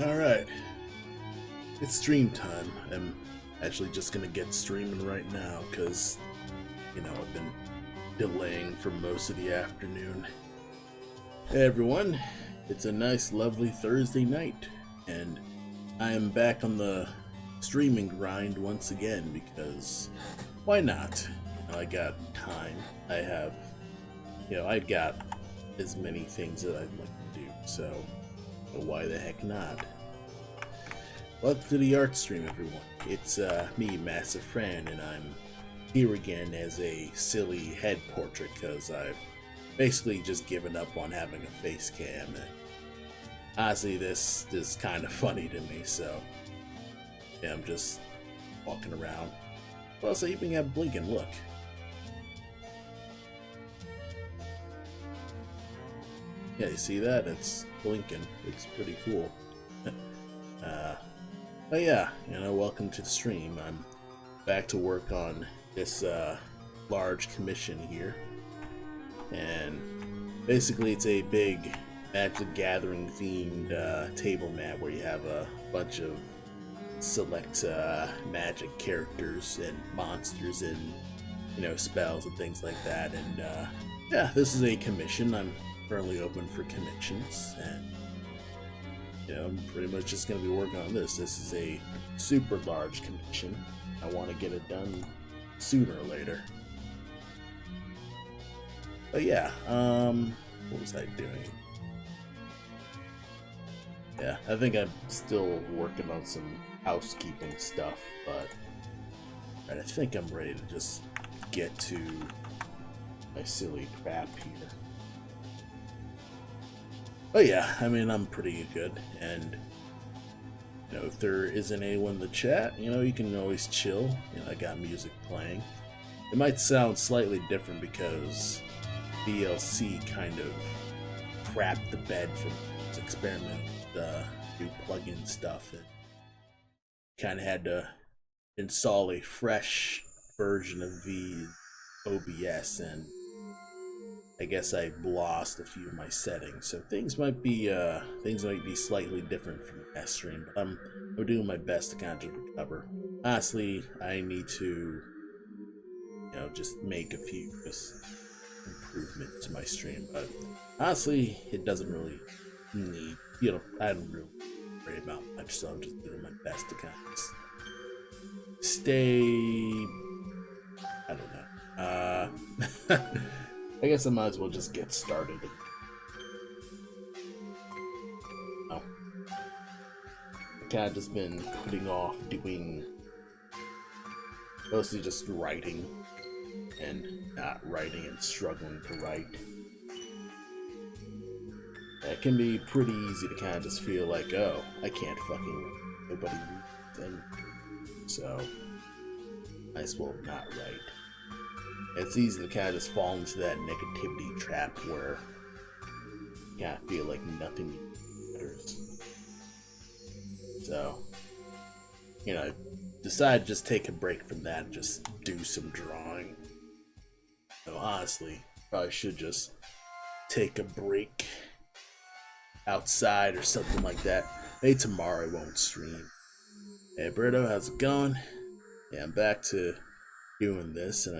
Alright, it's stream time. I'm actually just gonna get streaming right now because, I've been delaying for most of the afternoon. Hey everyone, it's a nice, lovely Thursday night, and I am back on the streaming grind once again because why not? I got time. I've got as many things that I'd like to do, so why the heck not? Welcome to the art stream, everyone. It's me, Massive Fran, and I'm here again as a silly head portrait because I've basically just given up on having a face cam. And honestly, this is kind of funny to me, so yeah, I'm just walking around. Plus, I even have blinking. Look. Yeah, you see that? It's blinking. It's pretty cool. But yeah, welcome to the stream. I'm back to work on this large commission here. And basically it's a big Magic Gathering themed table mat where you have a bunch of select magic characters and monsters and, spells and things like that. And yeah, this is a commission. I'm currently open for commissions, and I'm pretty much just going to be working on this. This is a super large commission. I want to get it done sooner or later. But yeah, what was I doing? Yeah, I think I'm still working on some housekeeping stuff, but I think I'm ready to just get to my silly crap here. But yeah, I'm pretty good, and if there isn't anyone in the chat, you can always chill. I got music playing. It might sound slightly different because VLC kind of crapped the bed from its experiment with new plugin stuff, and kind of had to install a fresh version of OBS, and I guess I lost a few of my settings, so things might be slightly different from last stream. But I'm doing my best to kind of just recover. Honestly, I need to, just make a few improvements to my stream. But honestly, it doesn't really need, I don't really worry about much. So I'm just doing my best to kind of stay. I don't know. I guess I might as well just get started. Oh. I kind of just been putting off doing mostly just writing and not writing and struggling to write. It can be pretty easy to kind of just feel like, oh, I can't fucking nobody reads anything, so might as well not write. It's easy to kind of just fall into that negativity trap where you kind of feel like nothing matters. So, I decided to just take a break from that and just do some drawing. So honestly, probably should just take a break outside or something like that. Maybe tomorrow I won't stream. Hey Berto, how's it going? Yeah, I'm back to doing this, and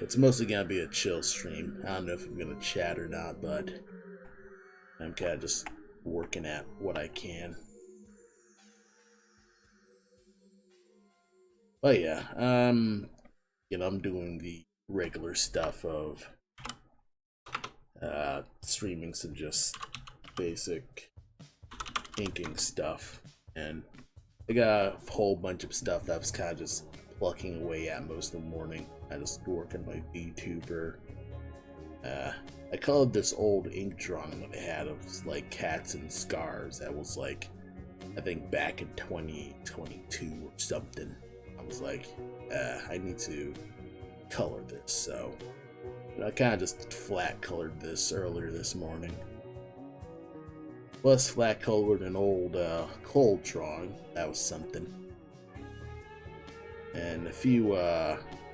it's mostly gonna be a chill stream. I don't know if I'm gonna chat or not, but I'm kind of just working at what I can. But yeah, I'm doing the regular stuff of streaming some just basic inking stuff, and I got a whole bunch of stuff that I was kind of just plucking away at most of the morning. I just work on my VTuber. I colored this old ink drawing that I had of like cats and scars that was like, I think back in 2022 or something. I was like, I need to color this, so I kind of just flat colored this earlier this morning. Plus flat colored an old cold drawing, that was something. And a few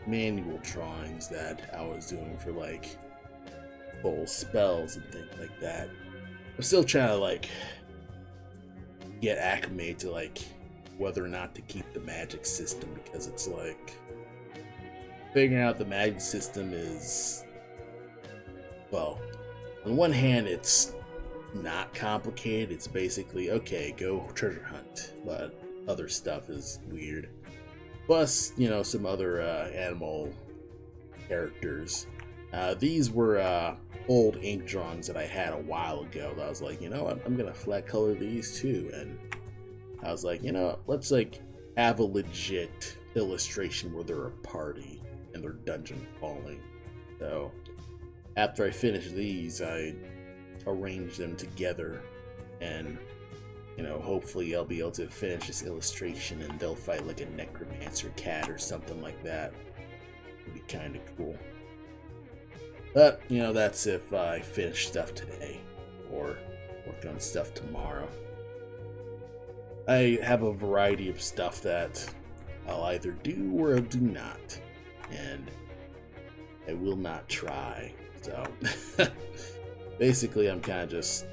manual drawings that I was doing for like full spells and things like that. I'm still trying to like get acclimated to like whether or not to keep the magic system, because it's like figuring out the magic system is, well, on one hand it's not complicated. It's basically okay, go treasure hunt, but other stuff is weird. Plus, you know, some other animal characters. These were old ink drawings that I had a while ago that I was like, you know what, I'm gonna flat color these too. And I was like, you know, let's like have a legit illustration where they're a party and they're dungeon crawling. So after I finish these, I arrange them together, and you know, hopefully I'll be able to finish this illustration and they'll fight like a necromancer cat or something like that. It'd be kind of cool. But, you know, that's if I finish stuff today or work on stuff tomorrow. I have a variety of stuff that I'll either do or I'll do not. And I will not try. So, basically I'm kind of just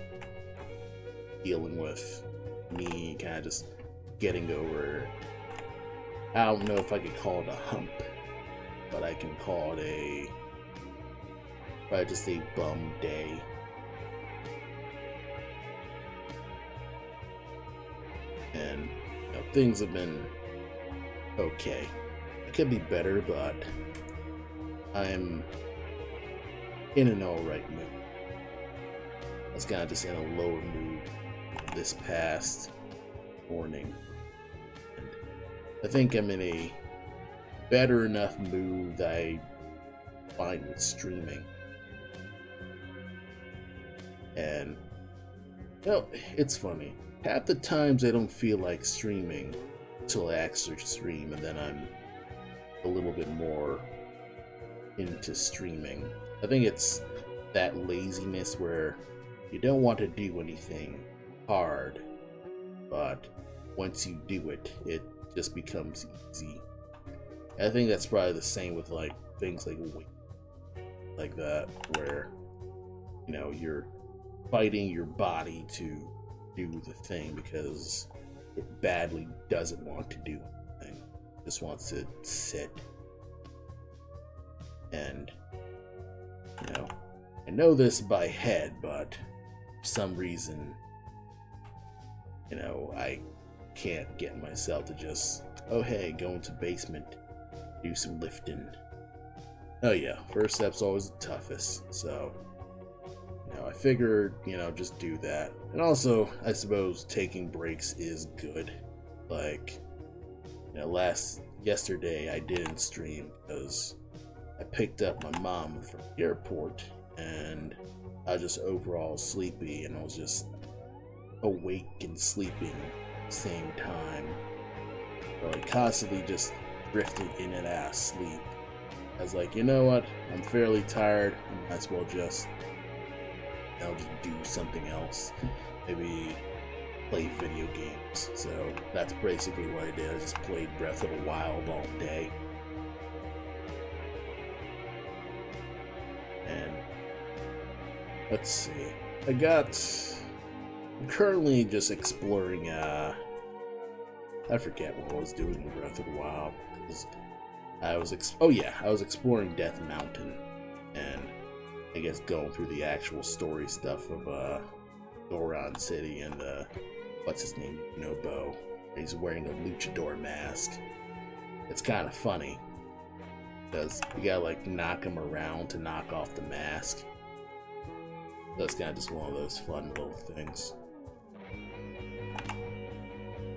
dealing with me, kind of just getting over, I don't know if I could call it a hump, but I can call it probably just a bum day. And you know, things have been okay. It could be better, but I'm in an alright mood. I was kind of just in a lower mood this past morning. And I think I'm in a better enough mood that I find with streaming. And, you know, it's funny. Half the times I don't feel like streaming until I actually stream, and then I'm a little bit more into streaming. I think it's that laziness where you don't want to do anything hard, but once you do it, it just becomes easy. I think that's probably the same with like things like weight, like that, where you know you're fighting your body to do the thing because it badly doesn't want to do anything, it just wants to sit. And you know, I know this by head, but for some reason, you know, I can't get myself to just, oh hey, go into basement, do some lifting. Oh yeah, first step's always the toughest, so you know, I figured, you know, just do that. And also, I suppose taking breaks is good. Like, you know, yesterday I didn't stream because I picked up my mom from the airport and I was just overall sleepy, and I was just awake and sleeping at the same time. So I constantly just drifted in and out of sleep. I was like, you know what? I'm fairly tired. I might as well just, you know, just do something else. Maybe play video games. So that's basically what I did. I just played Breath of the Wild all day. And let's see. I'm currently just exploring, I forget what I was doing in Breath of the Wild. I was exploring Death Mountain, and I guess going through the actual story stuff of Goron City and what's his name, Nobo. He's wearing a luchador mask. It's kind of funny because you gotta like knock him around to knock off the mask. That's kind of just one of those fun little things.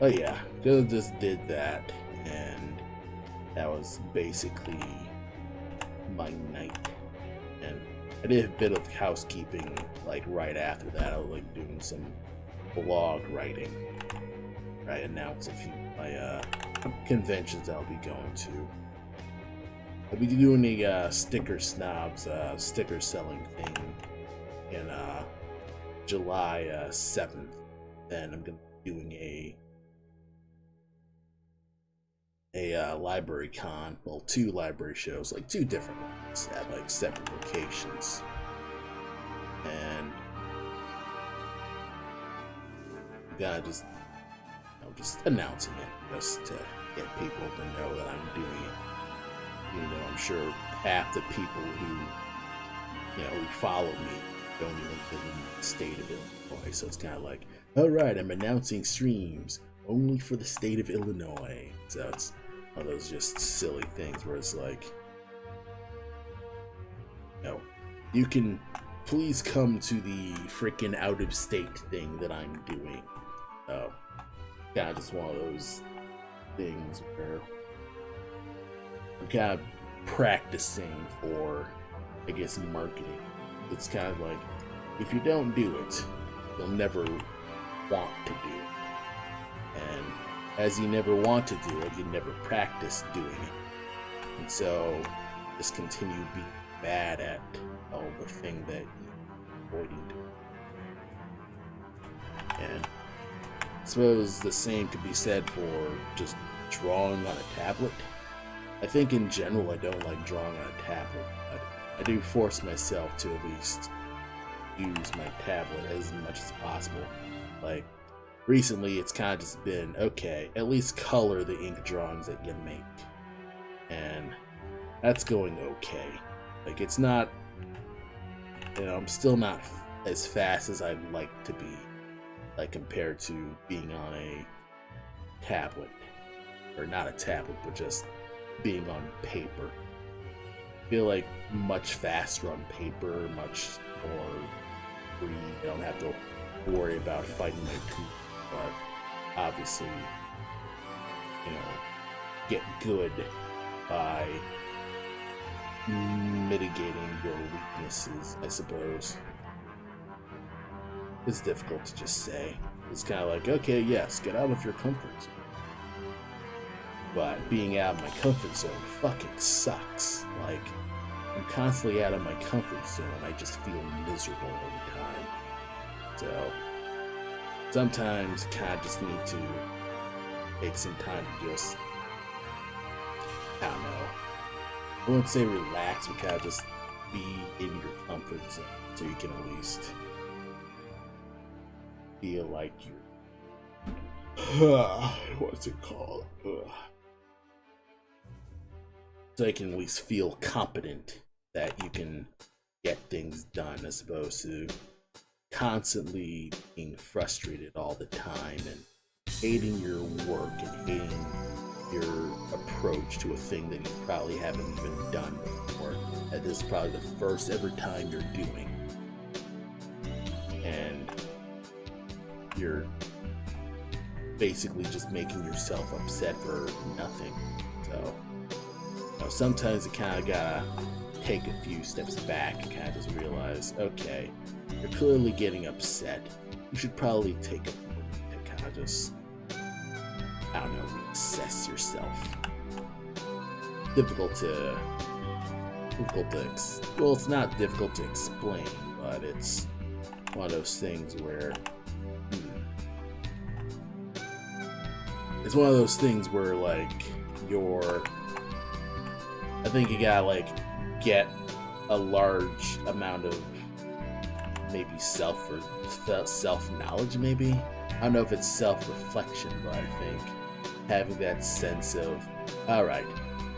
Oh yeah, just did that, and that was basically my night. And I did a bit of housekeeping like right after that. I was like doing some blog writing. I announced a few of my conventions I'll be going to. I'll be doing the Sticker Snobs sticker selling thing in July 7th. Then I'm gonna be doing a library con, well, 2 library shows, like 2 different ones at like separate locations. And I'm gonna just just announcing it, just to get people to know that I'm doing it. You know, I'm sure half the people who follow me don't even live in the state of Illinois, so it's kind of like, all right, I'm announcing streams only for the state of Illinois. So it's one of those just silly things where it's like, you can please come to the freaking out of state thing that I'm doing. So kind of just one of those things where I'm kind of practicing for, I guess, marketing. It's kind of like, if you don't do it, you'll never want to do it. And as you never want to do it, you never practice doing it. And so just continue being bad at the thing that you're avoiding doing. And I suppose the same could be said for just drawing on a tablet. I think in general I don't like drawing on a tablet, but I do force myself to at least use my tablet as much as possible. Like, recently it's kind of just been, okay, at least color the ink drawings that you make. And that's going okay. Like, it's not, I'm still not as fast as I'd like to be, like, compared to being on a tablet. Or not a tablet, but just being on paper. I feel like much faster on paper, much more free. I don't have to worry about fighting my tooth, but obviously, get good by mitigating your weaknesses, I suppose. It's difficult to just say. It's kind of like, okay, yes, get out of your comfort zone. But being out of my comfort zone fucking sucks. Like, I'm constantly out of my comfort zone. I just feel miserable all the time. So, sometimes you kind of just need to take some time to just, I don't know, I won't say relax, but kind of just be in your comfort zone so you can at least feel like you're, what's it called? So you can at least feel competent that you can get things done, as opposed to constantly being frustrated all the time and hating your work and hating your approach to a thing that you probably haven't even done before. That this is probably the first ever time you're doing. And you're basically just making yourself upset for nothing. So, sometimes you kind of gotta take a few steps back and kind of just realize, okay, you're clearly getting upset. You should probably take a moment and kind of just, I don't know, reassess yourself. Well, it's not difficult to explain, but it's one of those things where, it's one of those things where, like, I think you gotta, like, get a large amount of maybe self-knowledge, maybe? I don't know if it's self-reflection, but I think having that sense of, alright,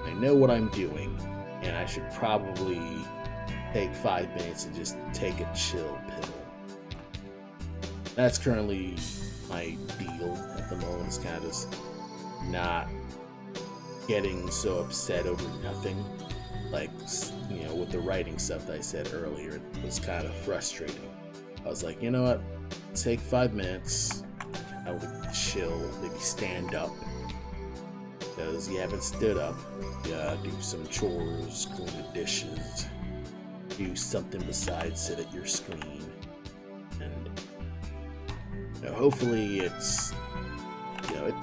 I know what I'm doing, and I should probably take 5 minutes and just take a chill pill. That's currently my deal at the moment. It's kind of just not getting so upset over nothing. Like, with the writing stuff that I said earlier, it was kind of frustrating. I was like, you know what? Take 5 minutes. I would chill, maybe stand up. Because you haven't stood up. Yeah, do some chores, clean the dishes, do something besides sit at your screen. And hopefully it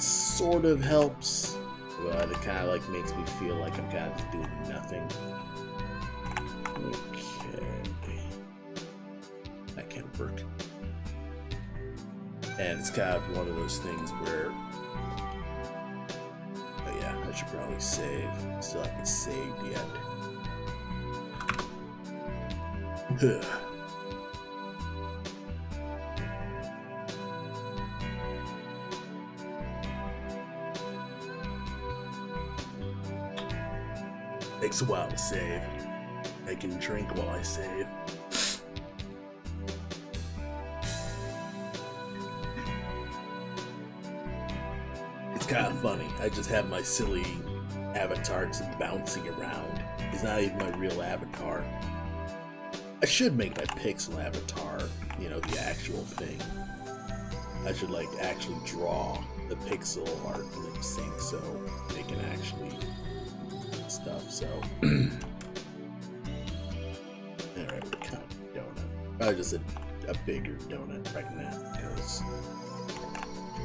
sort of helps. But it kind of like makes me feel like I'm kind of just doing nothing. Okay. That can't work. And it's kind of one of those things where, oh yeah, I should probably save. Still haven't saved yet. Takes a while to save. I can drink while I save. It's kind of funny. I just have my silly avatar just bouncing around. He's not even my real avatar. I should make my pixel avatar, you know, the actual thing. I should like actually draw the pixel art lip sync so they can actually stuff. So, alright, what kind of donut? Probably just a bigger donut right now because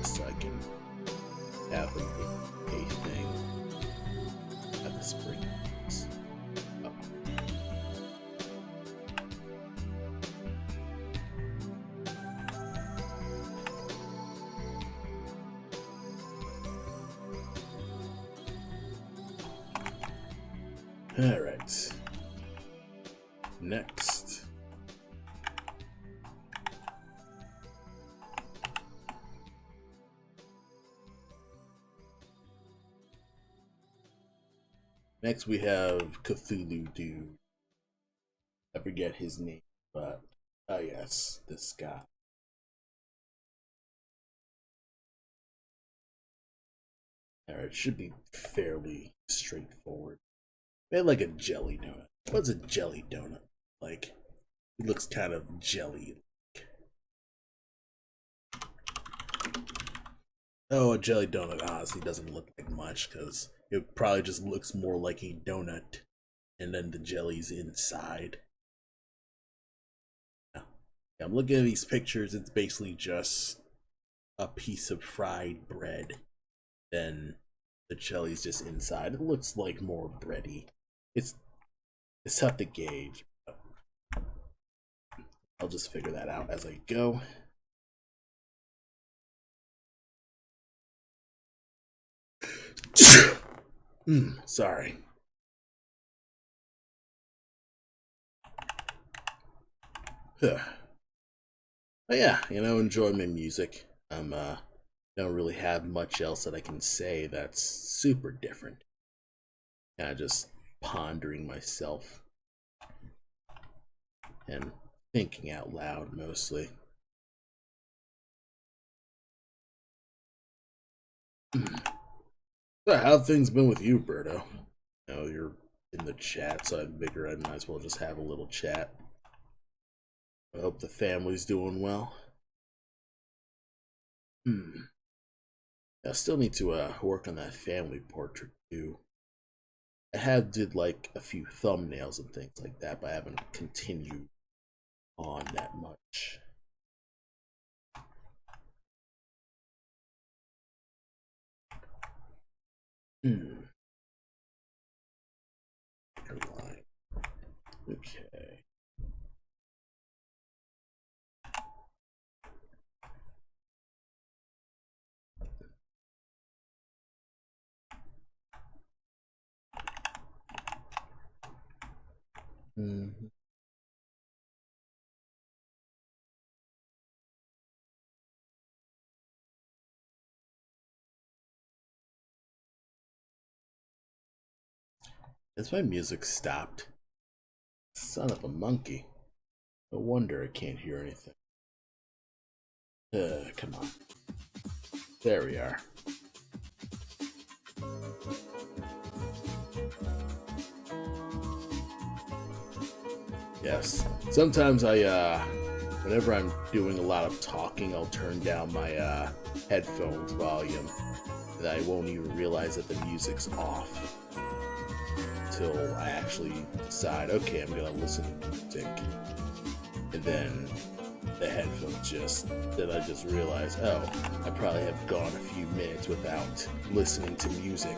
so I can have a thing at the spring. Alright. Next. Next we have Cthulhu Dude. I forget his name, but oh yes, this guy. Alright, it should be fairly straightforward. Made like a jelly donut. What's a jelly donut like? It looks kind of jelly. Oh, a jelly donut honestly doesn't look like much because it probably just looks more like a donut and then the jelly's inside. Yeah, I'm looking at these pictures. It's basically just a piece of fried bread. Then the jelly's just inside. It looks like more bready. It's tough to gauge. But I'll just figure that out as I go. Sorry. But yeah, you know, enjoy my music. Don't really have much else that I can say that's super different. Kind of just pondering myself and thinking out loud mostly. So how have things been with you, Berto? You know, you're in the chat, so I figure I might as well just have a little chat. I hope the family's doing well. I still need to work on that family portrait too. I have did like a few thumbnails and things like that, but I haven't continued on that much. Okay. As my music stopped. Son of a monkey. No wonder I can't hear anything. Come on. There we are. Yes. Sometimes whenever I'm doing a lot of talking, I'll turn down my headphones volume. And I won't even realize that the music's off until I actually decide, okay, I'm gonna listen to music. And then the headphones then I just realize, oh, I probably have gone a few minutes without listening to music.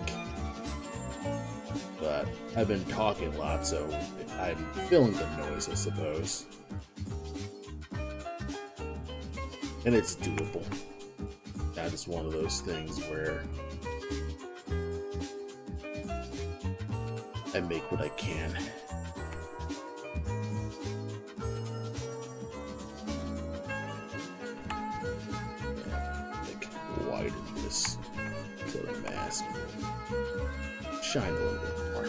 But I've been talking a lot, so I'm feeling the noise, I suppose. And it's doable. That is one of those things where I make what I can. Make wider this so the mask will shine a little bit more.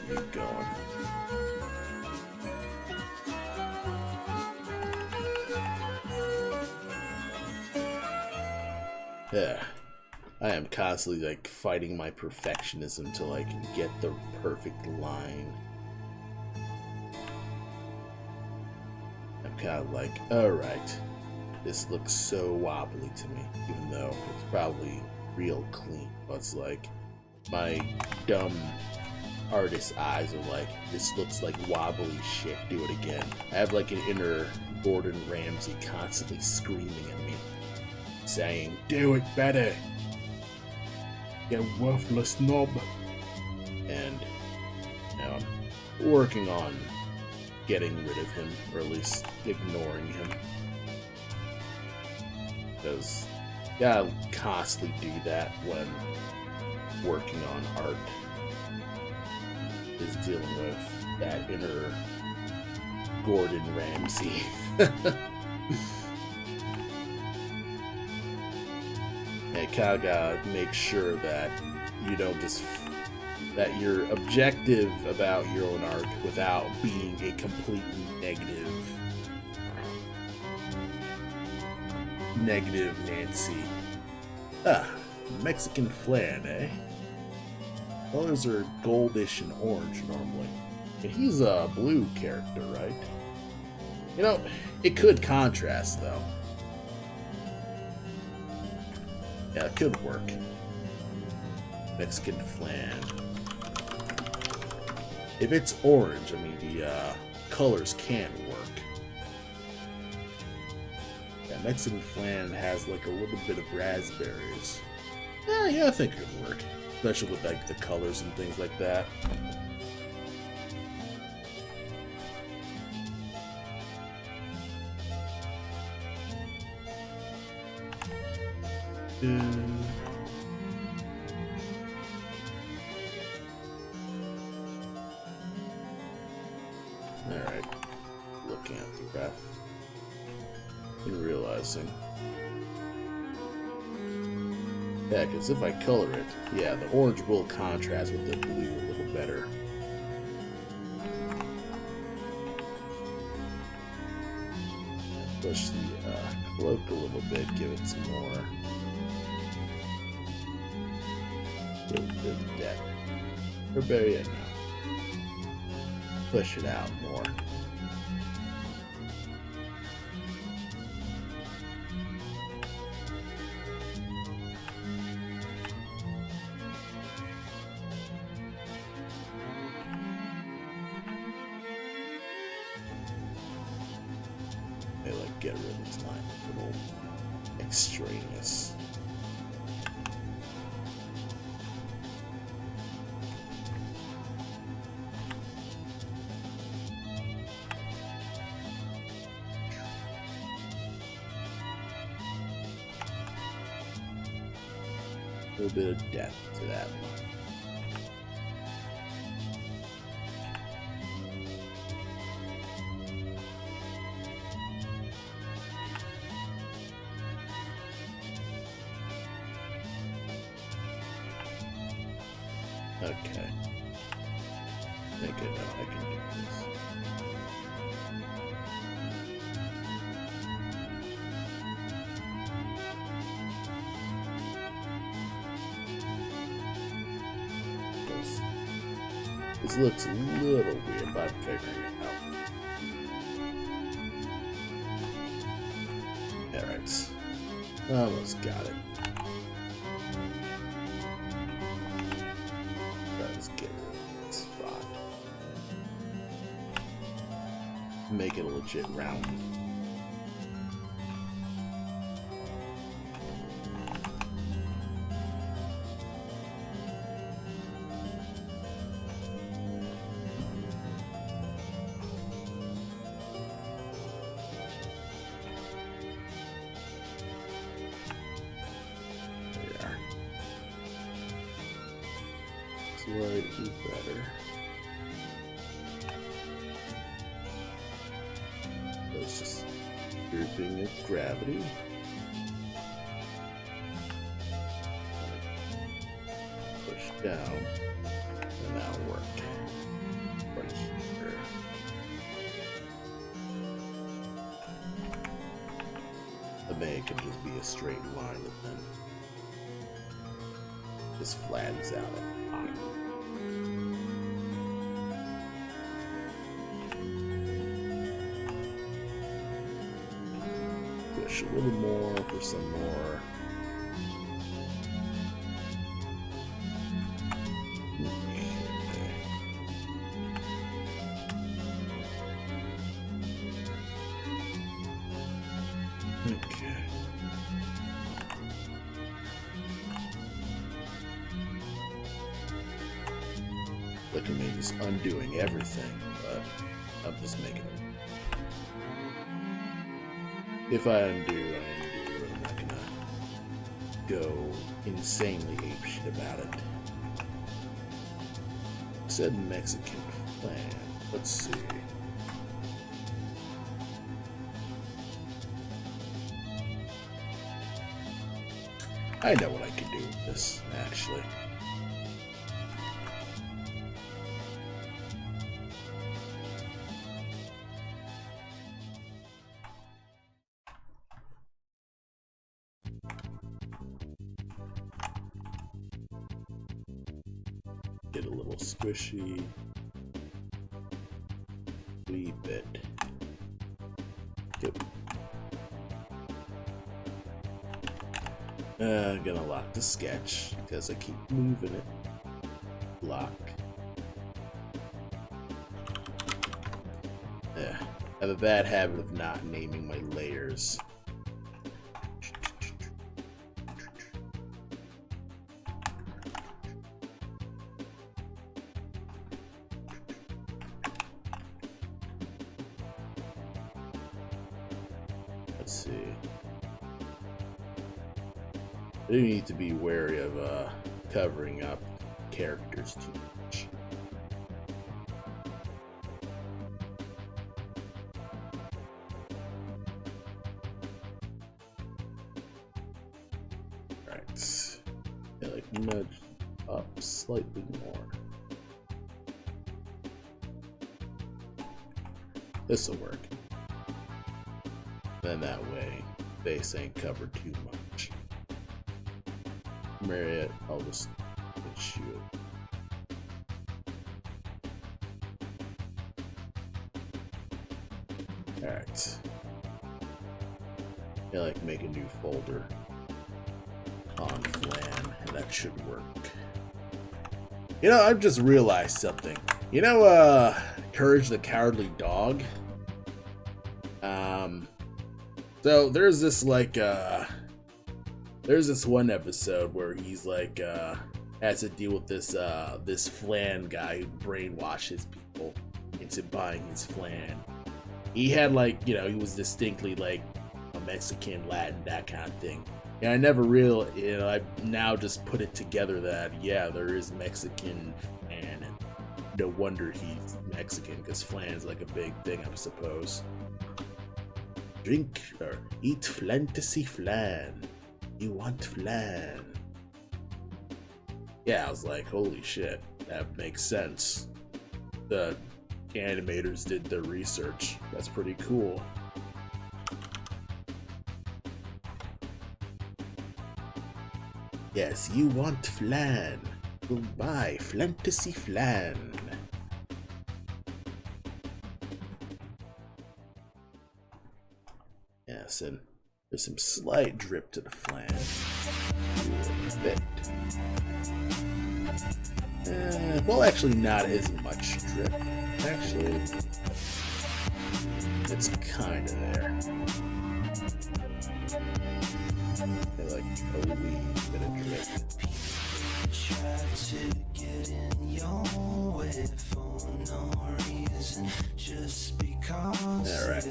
keep going. Yeah, I am constantly like fighting my perfectionism to like get the perfect line. I'm kind of like, alright, this looks so wobbly to me, even though it's probably real clean. But it's like, my dumb artist eyes are like, this looks like wobbly shit, do it again. I have like an inner Gordon Ramsay constantly screaming at me, saying, do it better, you worthless knob. And now I'm working on getting rid of him, or at least ignoring him. Because you gotta constantly do that when working on art, is dealing with that inner Gordon Ramsay. And kind of gotta make sure that you don't just that you're objective about your own art without being a completely negative Nancy. Ah, Mexican flan, eh? Colors are goldish and orange normally. And he's a blue character, right? You know, it could contrast though. Yeah, it could work. Mexican flan. If it's orange, I mean, the colors can work. Yeah, Mexican flan has like a little bit of raspberries. Yeah, I think it could work. Especially with like the colors and things like that. Alright. Looking at the graph and realizing. Yeah, because if I color it, yeah, the orange will contrast with the blue a little better. Push the cloak a little bit, give it some more. Give it a bit of depth. Or bury it now. Push it out more. Get rid of this line, a little extraneous. A little bit of depth to that one. Okay. I think I know I can do this. This looks a little weird, but I'm figuring it out. Alright. Almost got it. Make it a legit round. There we are. Slightly better. Just grouping of gravity. Push down, and that'll work. think it could just be a straight line that then just flattens out at the bottom. Push a little more for some more. Okay. Look at me just undoing everything, but I'm just making it. If I undo, I'm not gonna go insanely apeshit about it. Said Mexican plan. Let's see. I know what I can do with this, actually. Get a little squishy. Wee bit. Yep. I'm gonna lock the sketch because I keep moving it. Lock. I have a bad habit of not naming my layers. Let's see. I do need to be wary of covering up characters too much. Alright. Yeah, like nudge up slightly more. This'll work. Then that way, face ain't covered too much. Marriott, I'll just shoot it. Alright. I like make a new folder on Flan, and that should work. You know, I've just realized something. You know, Courage the Cowardly Dog? So there's this like there's this one episode where he's like has to deal with this this flan guy who brainwashes people into buying his flan. He had like, you know, he was distinctly like a Mexican, Latin, that kind of thing. And I never you know, I now just put it together that yeah, there is Mexican flan, and no wonder he's Mexican because flan is like a big thing, I suppose. Drink or eat fantasy flan. You want flan. Yeah, I was like, holy shit, that makes sense. The animators did their research. That's pretty cool. Yes, you want flan. We'll buy fantasy flan. Yes, and there's some slight drip to the flan. A bit. Well, actually, not as much drip. Actually, it's kind of there. I like a wee bit of drip. All right.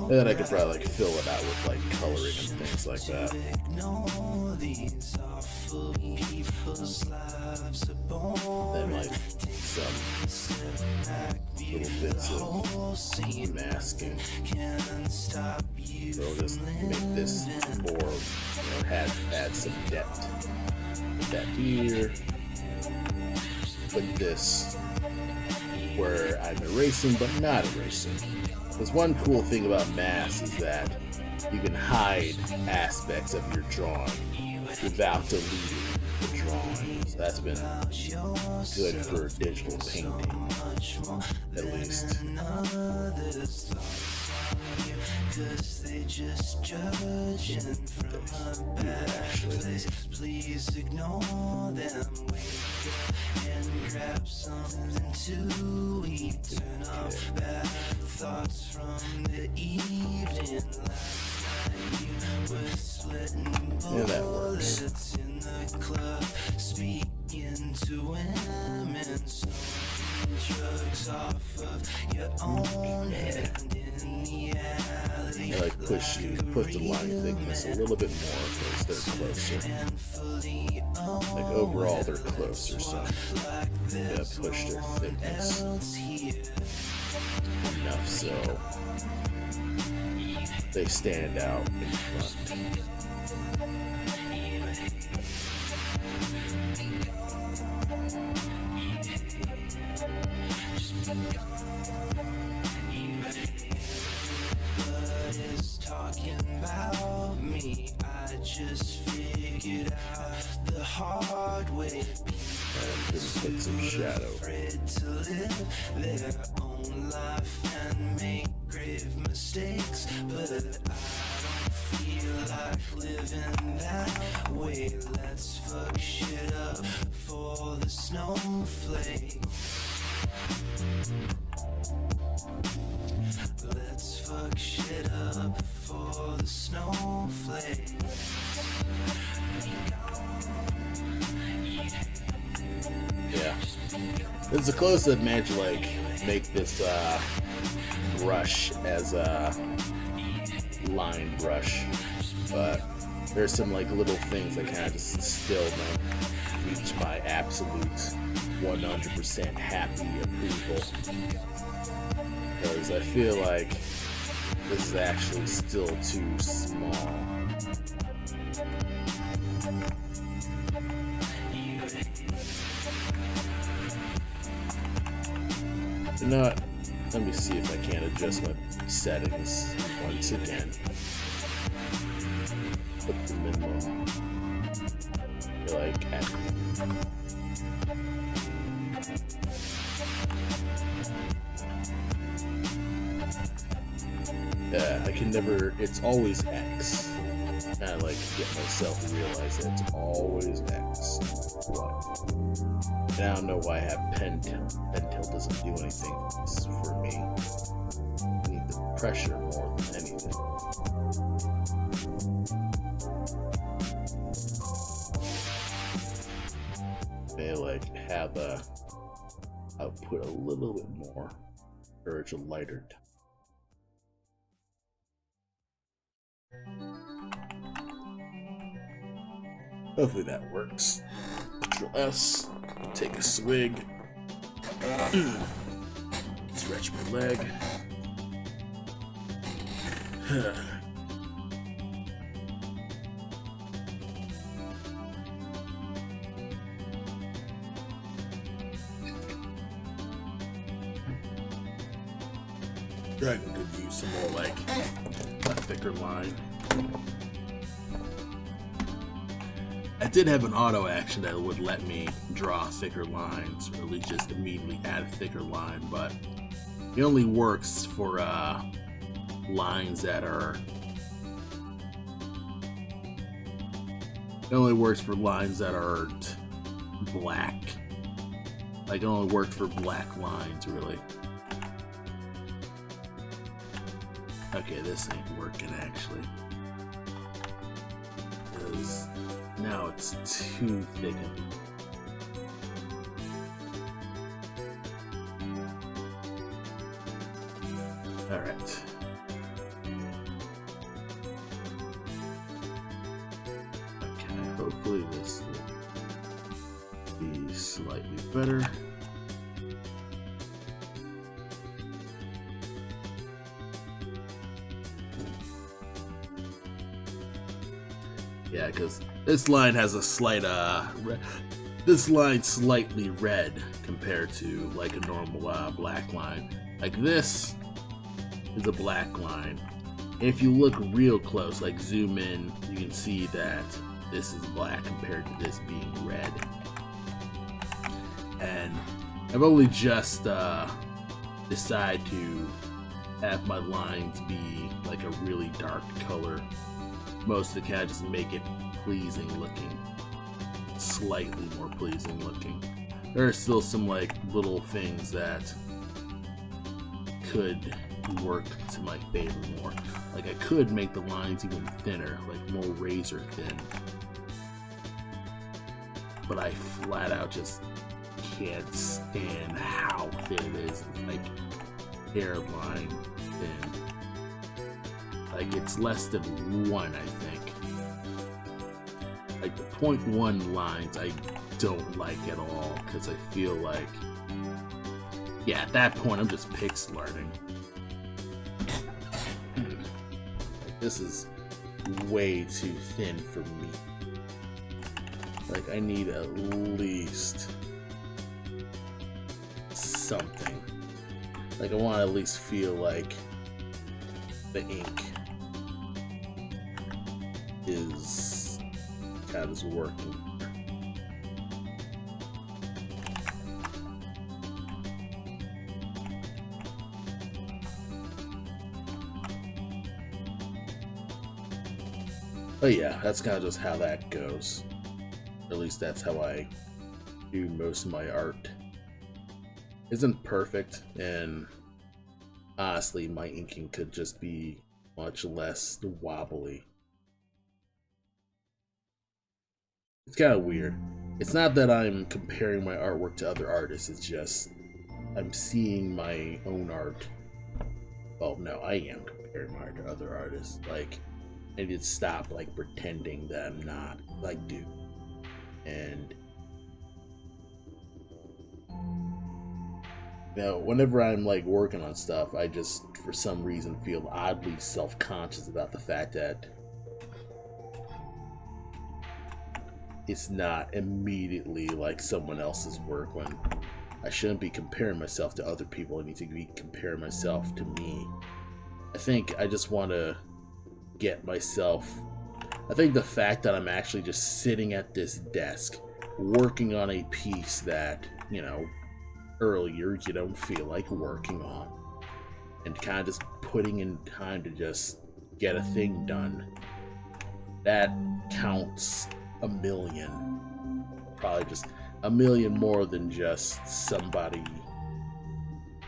And then I could probably like fill it out with like coloring and things like that. Then like some little bits of masking. So I'll just make this more, you know, add some depth. Put that here. Put this where I'm erasing but not erasing. Because one cool thing about mask is that you can hide aspects of your drawing without deleting the drawing. So that's been good for digital painting, at least. Cause they just judging from a bad place. Please ignore them. Wake up and grab something to eat. Turn off bad thoughts from the evening. Last night you were splitting bullets in the club, speaking to women. Drugs off of your own head in the alley. I like push the line thickness a little bit more because they're closer. Like overall they're closer, so yeah, push their thickness enough so they stand out in front. Talking about me, I just figured out the hard way. And just put some shadow. Afraid to live their own life and make grave mistakes, but I don't feel like living that way. Let's fuck shit up for the snowflake. Let's fuck shit up for the snowflake. Yeah. This is the closest I've managed to like make this brush as a line brush. But there's some like little things that kind of just still don't reach my absolute 100% happy approval. Because I feel like this is actually still too small. You know what? Let me see if I can adjust my settings once again. Put the minimum. Like at I can never, it's always X. And I like to get myself to realize that it's always X. But, and I don't know why I have pen tilt. Pen tilt doesn't do anything for me. I need the pressure more than anything. May like have a output a little bit more, or it's a lighter tone. Hopefully that works. Control S, take a swig, stretch my leg. Dragon could use some more like a thicker line. I did have an auto action that would let me draw thicker lines, or at least just immediately add a thicker line, but it only works for lines that are. It only works for lines that aren't black. Like it only works for black lines, really. Okay, this ain't working actually. Because now it's too thick. Alright. Okay, hopefully this will be slightly better. Yeah, because this line has a slight this line's slightly red compared to like a normal black line. Like this is a black line. If you look real close, like zoom in, you can see that this is black compared to this being red. And I've only just decided to have my lines be like a really dark color. Most of the kind of just make it pleasing looking, slightly more pleasing looking. There are still some like little things that could work to my favor more. Like I could make the lines even thinner, like more razor thin. But I flat out just can't stand how thin it is. It's like hairline thin. Like it's less than 1, I think. Like the 0.1 lines I don't like at all, because I feel like, yeah, at that point I'm just pixel arting. Like, this is way too thin for me. Like I need at least something. Like I want to at least feel like the ink is kind of working. But yeah, that's kind of just how that goes. At least that's how I do most of my art. Isn't perfect, and honestly, my inking could just be much less wobbly. It's kind of weird. It's not that I'm comparing my artwork to other artists, it's just I'm seeing my own art. Well, no, I am comparing my art to other artists. Like, I need to stop like pretending that I'm not, like, do. And you know, whenever I'm like working on stuff, I just for some reason feel oddly self-conscious about the fact that it's not immediately like someone else's work, when I shouldn't be comparing myself to other people. I need to be comparing myself to me. I think I just want to get myself, I think the fact that I'm actually just sitting at this desk working on a piece that, you know, earlier you don't feel like working on, and kind of just putting in time to just get a thing done, that counts a million. Probably just a million more than just somebody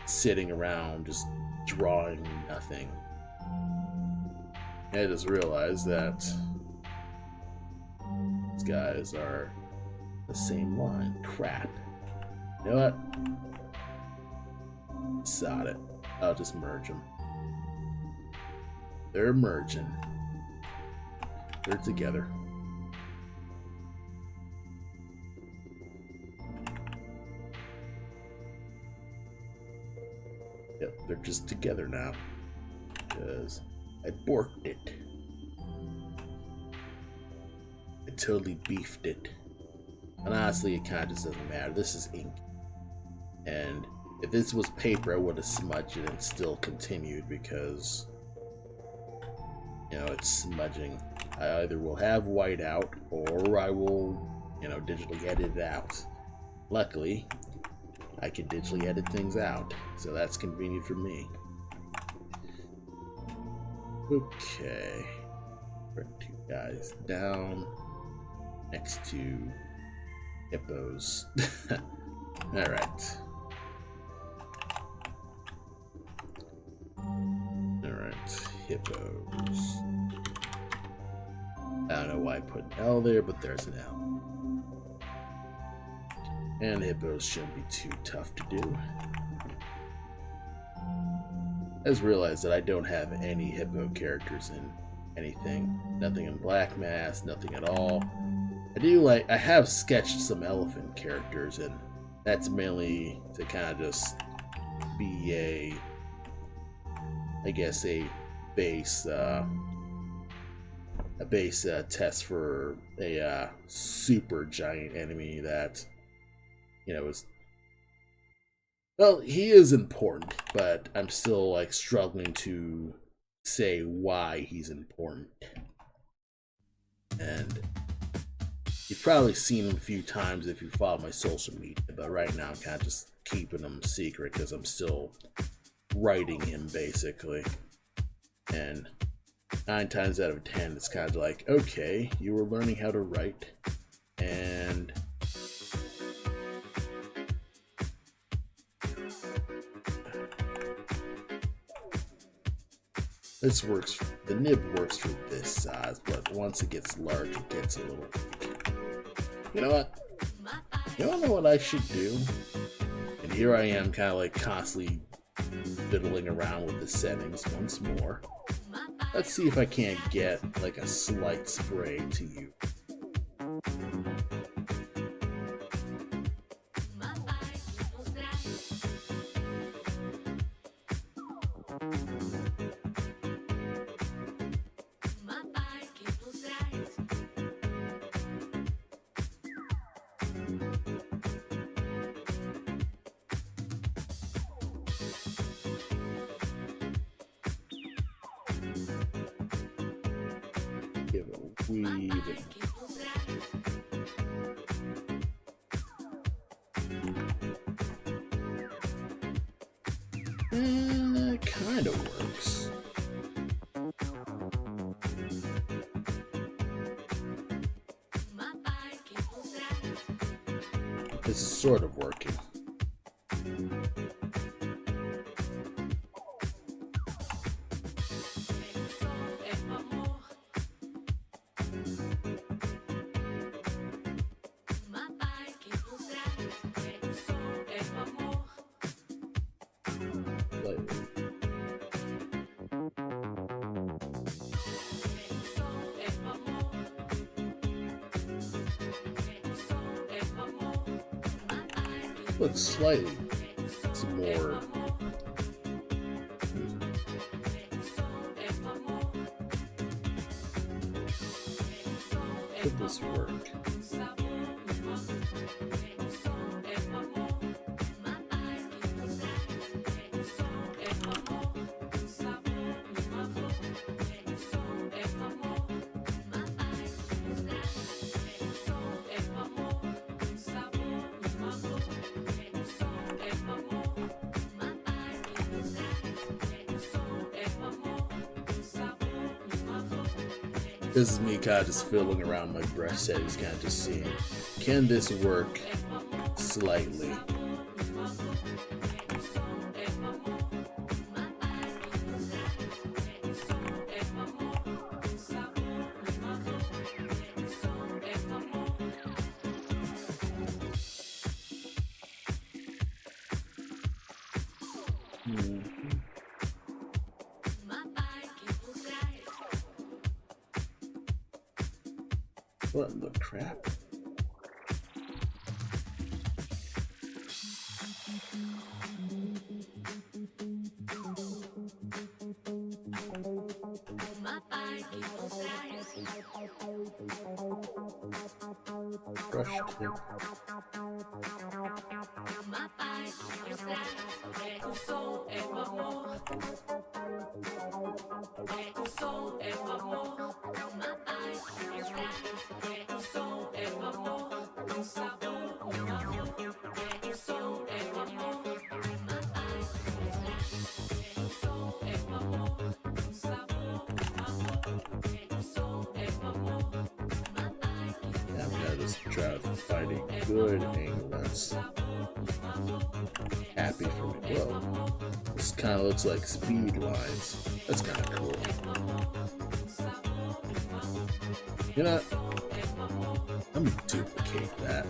sitting around just drawing nothing. And I just realized that these guys are the same line. Crap. You know what? Sod it. I'll just merge them. They're merging. They're together. Yep, they're just together now. Because I borked it. I totally beefed it. And honestly, it kind of just doesn't matter. This is ink. And if this was paper, I would have smudged it and still continued, because, you know, it's smudging. I either will have white out, or I will, you know, digitally edit it out. Luckily, I can digitally edit things out, so that's convenient for me. Okay. Bring 2 guys down next to hippos. Alright. Alright, hippos. I don't know why I put an L there, but there's an L. And hippos shouldn't be too tough to do. I just realized that I don't have any hippo characters in anything. Nothing in Black Mass, nothing at all. I have sketched some elephant characters, and that's mainly to kind of just be a, I guess, a base a base test for a super giant enemy that, is, well, he is important, but I'm still like struggling to say why he's important. And you've probably seen him a few times if you follow my social media, but right now I'm kind of just keeping him secret because I'm still writing him basically. And 9 times out of 10, it's kind of like, okay, you were learning how to write, and this works. The nib works for this size, but once it gets large, it gets a little weak. You know what? You don't know what I should do? And here I am, kind of like constantly fiddling around with the settings once more. Let's see if I can't get like a slight spray to you. Give it a wee bit. It kind of works. This is sort of working. But slightly some more. Could this work? This is me kind of just fiddling around my brush settings, kind of just seeing, can this work slightly? What the crap? Brush tip. Try to find a good angle that's happy for me. Whoa, this kind of looks like speed lines. That's kind of cool. You know, let me duplicate that,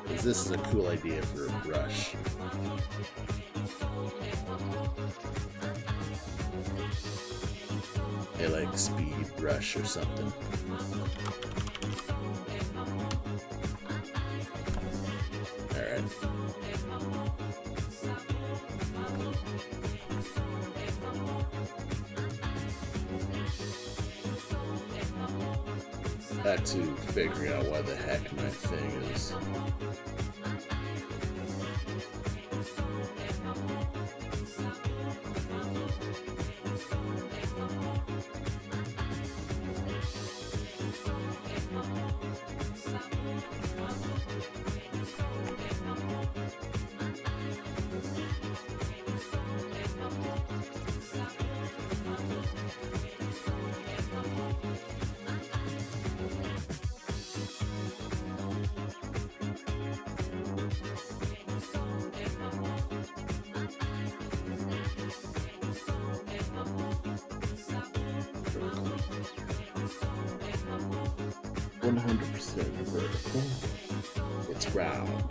because this is a cool idea for a brush. A like speed brush or something. Back to figuring out why the heck my thing is. Vertical. It's round.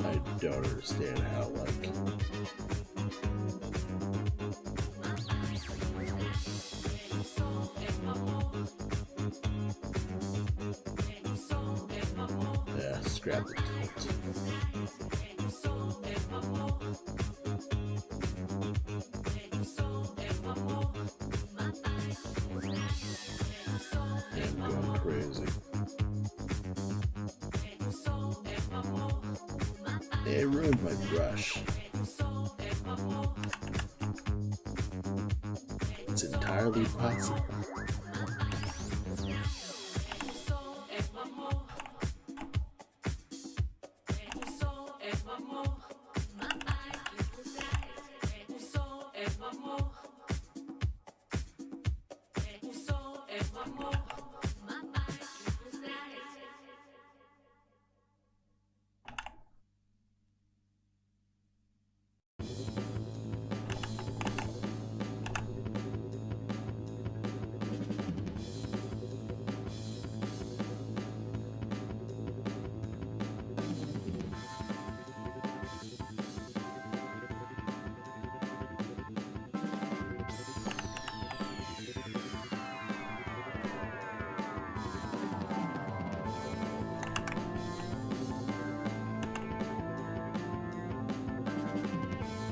I don't understand how, like, yeah, scrap the tilt. I'm going crazy. It ruined my brush. It's entirely possible.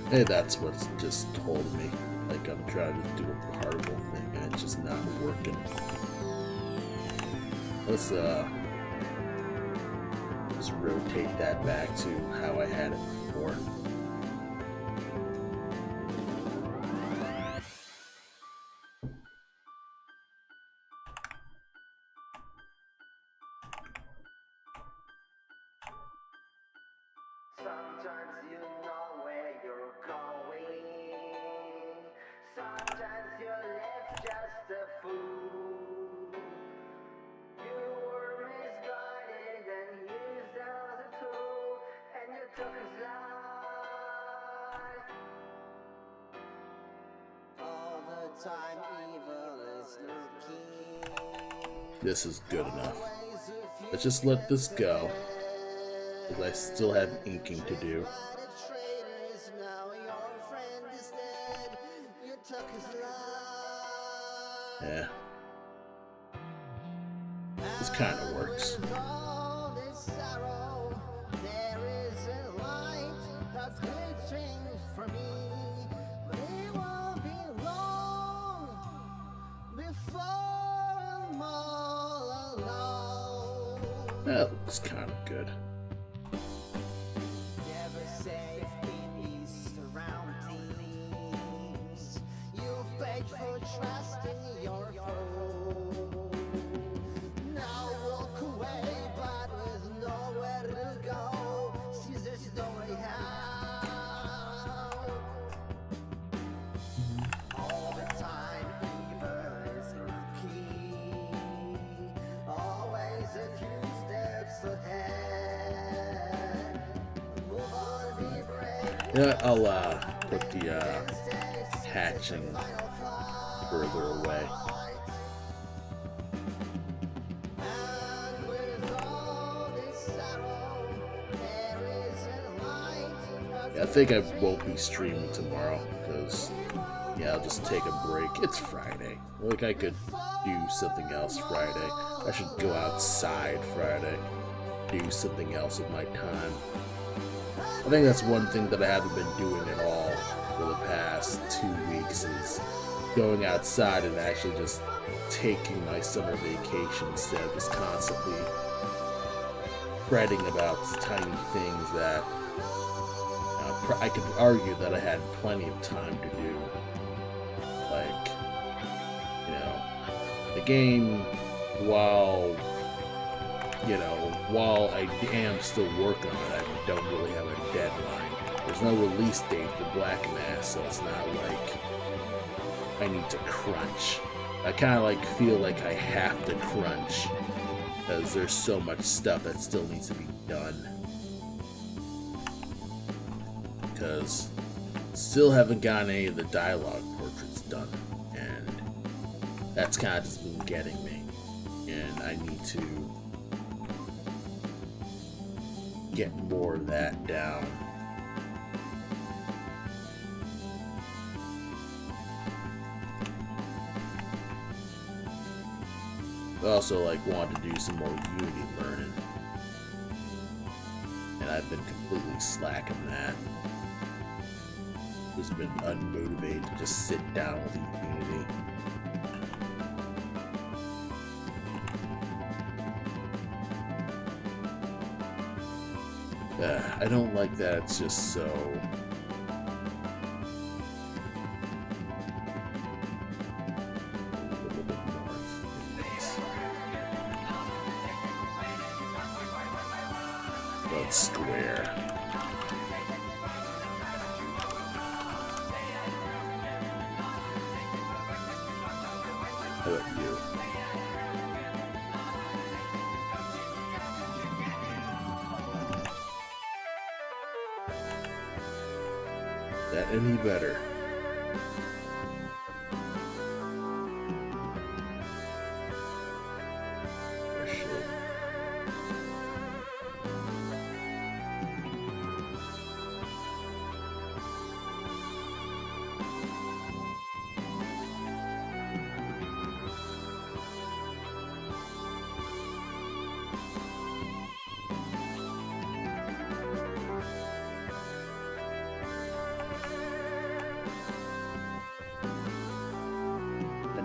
Hey, that's what's just told me. Like, I'm trying to do a particle thing and it's just not working. Let's just rotate that back to how I had it before. Sometimes you know where you're going. Sometimes you're left just a fool. You were misguided and used as a tool, and you took his life. All the time evil is lurking. This is good enough. Let's just let this go. Because I still have inking to do. Yeah. This kind of works. That looks kind of good. Trust in your foe. Now walk away, but with nowhere to go. See the story how. All the time evil is lurking. Always a few steps ahead. Move on, be brave. Yeah, I'll put the hatching further away. And with all this sorrow, there is a light that Yeah, I think I won't be streaming tomorrow because, yeah, I'll just take a break. It's Friday. Like, I could do something else Friday. I should go outside Friday, do something else with my time. I think that's one thing that I haven't been doing at all for the past 2 weeks is going outside and actually just taking my summer vacation instead of just constantly fretting about tiny things that I could argue that I had plenty of time to do. Like, you know, the game, while I am still working on it, I don't really have a deadline. There's no release date for Black Mass, so it's not like I need to crunch. I kind of like feel like I have to crunch because there's so much stuff that still needs to be done. Because still haven't gotten any of the dialogue portraits done, and that's kind of just been getting me, and I need to get more of that down. I also want to do some more Unity learning, and I've been completely slacking that. Just been unmotivated to just sit down with Unity. I don't like that it's just so... About square. How about you? Is that any better? Oh, shit.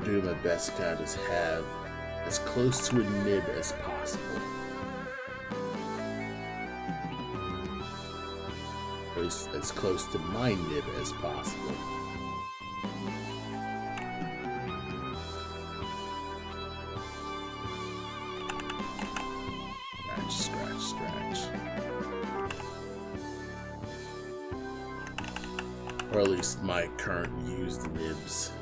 Doing my best to kind of just have as close to a nib as possible. Or as close to my nib as possible. Scratch, scratch, scratch. Or at least my current used nibs.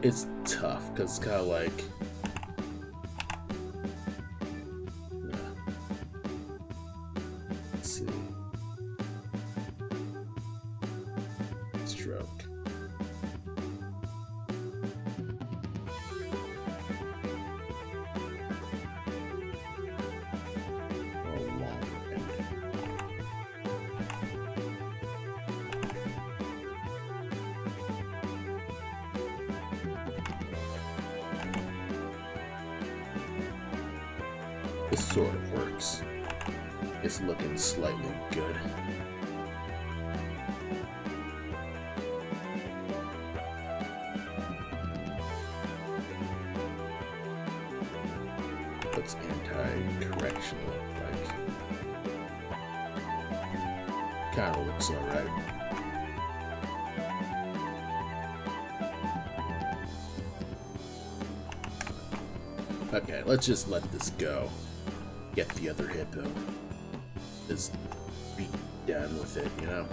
It's tough because it's kind of like, let's see, stroke. Oh, long ending. This sort of works. It's looking slightly good. What's anti-correction look like? Kinda looks alright. Okay, let's just let this go. Get the other hippo. Just be done with it, you know?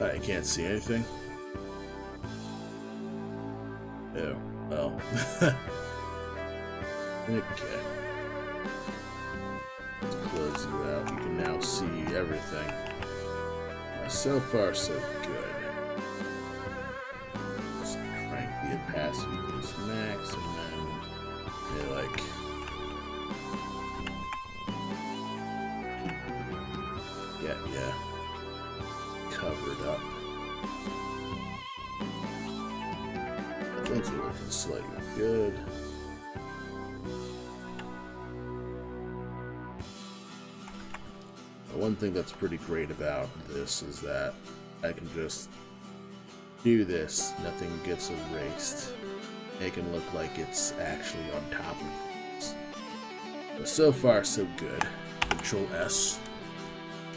I can't see anything. Oh, well. Okay. Let's close you out. You can now see everything. So far, so good. opacity is max, and then they like yeah, covered up. Things are looking slightly good. One thing that's pretty great about this is that I can just do this, nothing gets erased. Make it look like it's actually on top of things. But so far, so good. Control S.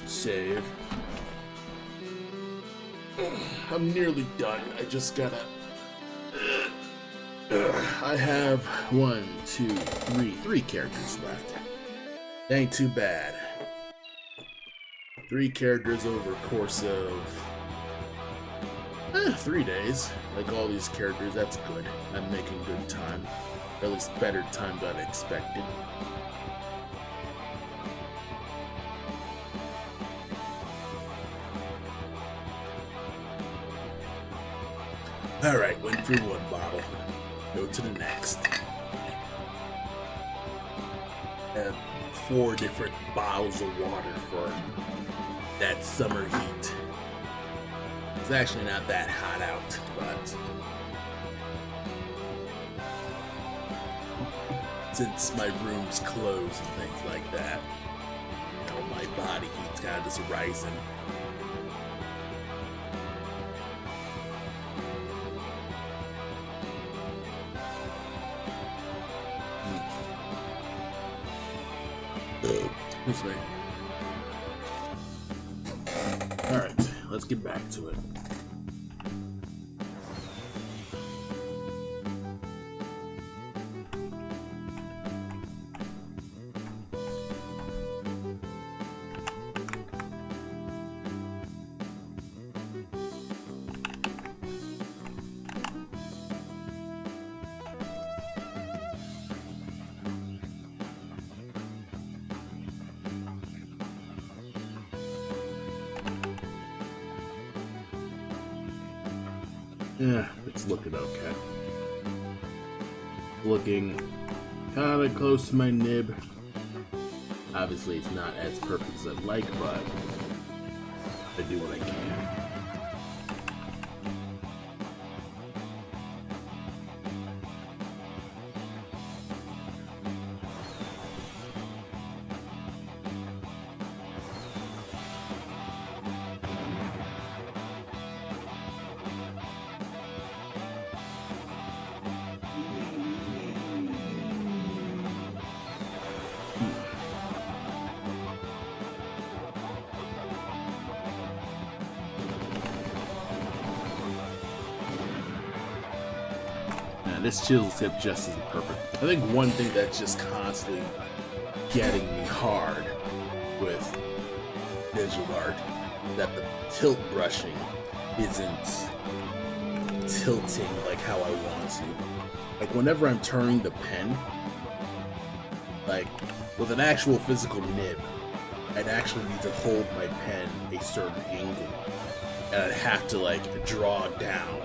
Save. I'm nearly done. I just gotta... I have 1, 2, 3 characters left. Ain't too bad. 3 characters over a course of 3 days. Like all these characters, that's good. I'm making good time. Or at least better time than I expected. Alright, went through one bottle. Go to the next. Have 4 different bottles of water for that summer heat. It's actually not that hot out, but since my room's closed and things like that, you know, my body heat's kind of just rising. This way. Alright, let's get back to it. Yeah, it's looking okay. Looking kind of close to my nib. Obviously, it's not as perfect as I'd like, but I do what I can. This chisel tip just isn't perfect. I think one thing that's just constantly getting me hard with digital art that the tilt brushing isn't tilting like how I want to. Like whenever I'm turning the pen, like with an actual physical nib, I'd actually need to hold my pen a certain angle, and I'd have to like draw down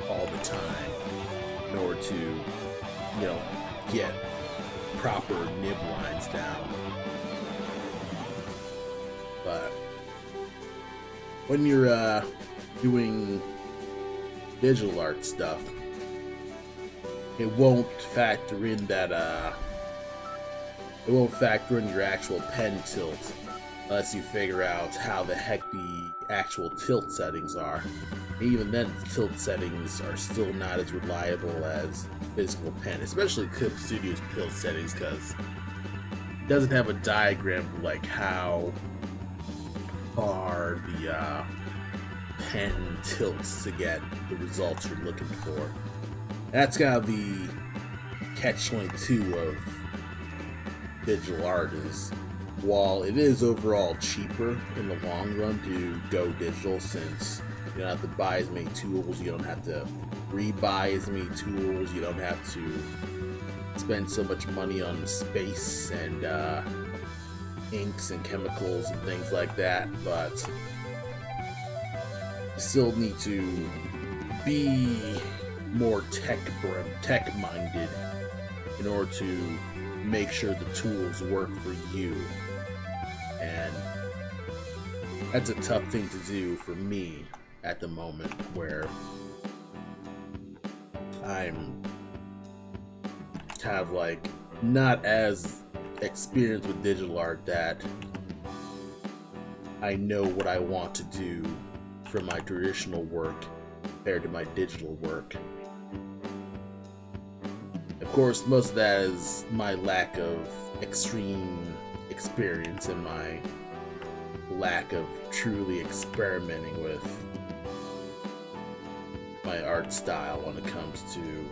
all the time in order to, you know, get proper nib lines down. But when you're doing digital art stuff, it won't factor in that it won't factor in your actual pen tilt unless you figure out how the heck the actual tilt settings are. Even then, the tilt settings are still not as reliable as physical pen, especially Clip Studio's tilt settings, because it doesn't have a diagram of like how far the pen tilts to get the results you're looking for. That's kind of the catch-22 of digital art is, while it is overall cheaper in the long run to go digital, since you don't have to buy as many tools, you don't have to rebuy as many tools, you don't have to spend so much money on space and inks and chemicals and things like that, but you still need to be more tech minded in order to make sure the tools work for you. And that's a tough thing to do for me at the moment, where I'm kind of like not as experienced with digital art that I know what I want to do for my traditional work compared to my digital work. Of course, most of that is my lack of extreme experience and my lack of truly experimenting with my art style when it comes to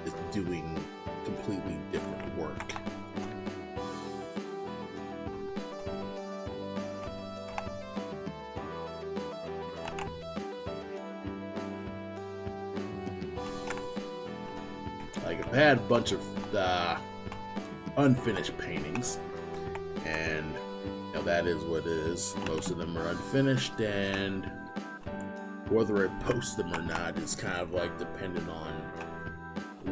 just doing completely different work. Like, I've had a bunch of unfinished paintings, and you know, that is what it is. Most of them are unfinished, and whether I post them or not is kind of like dependent on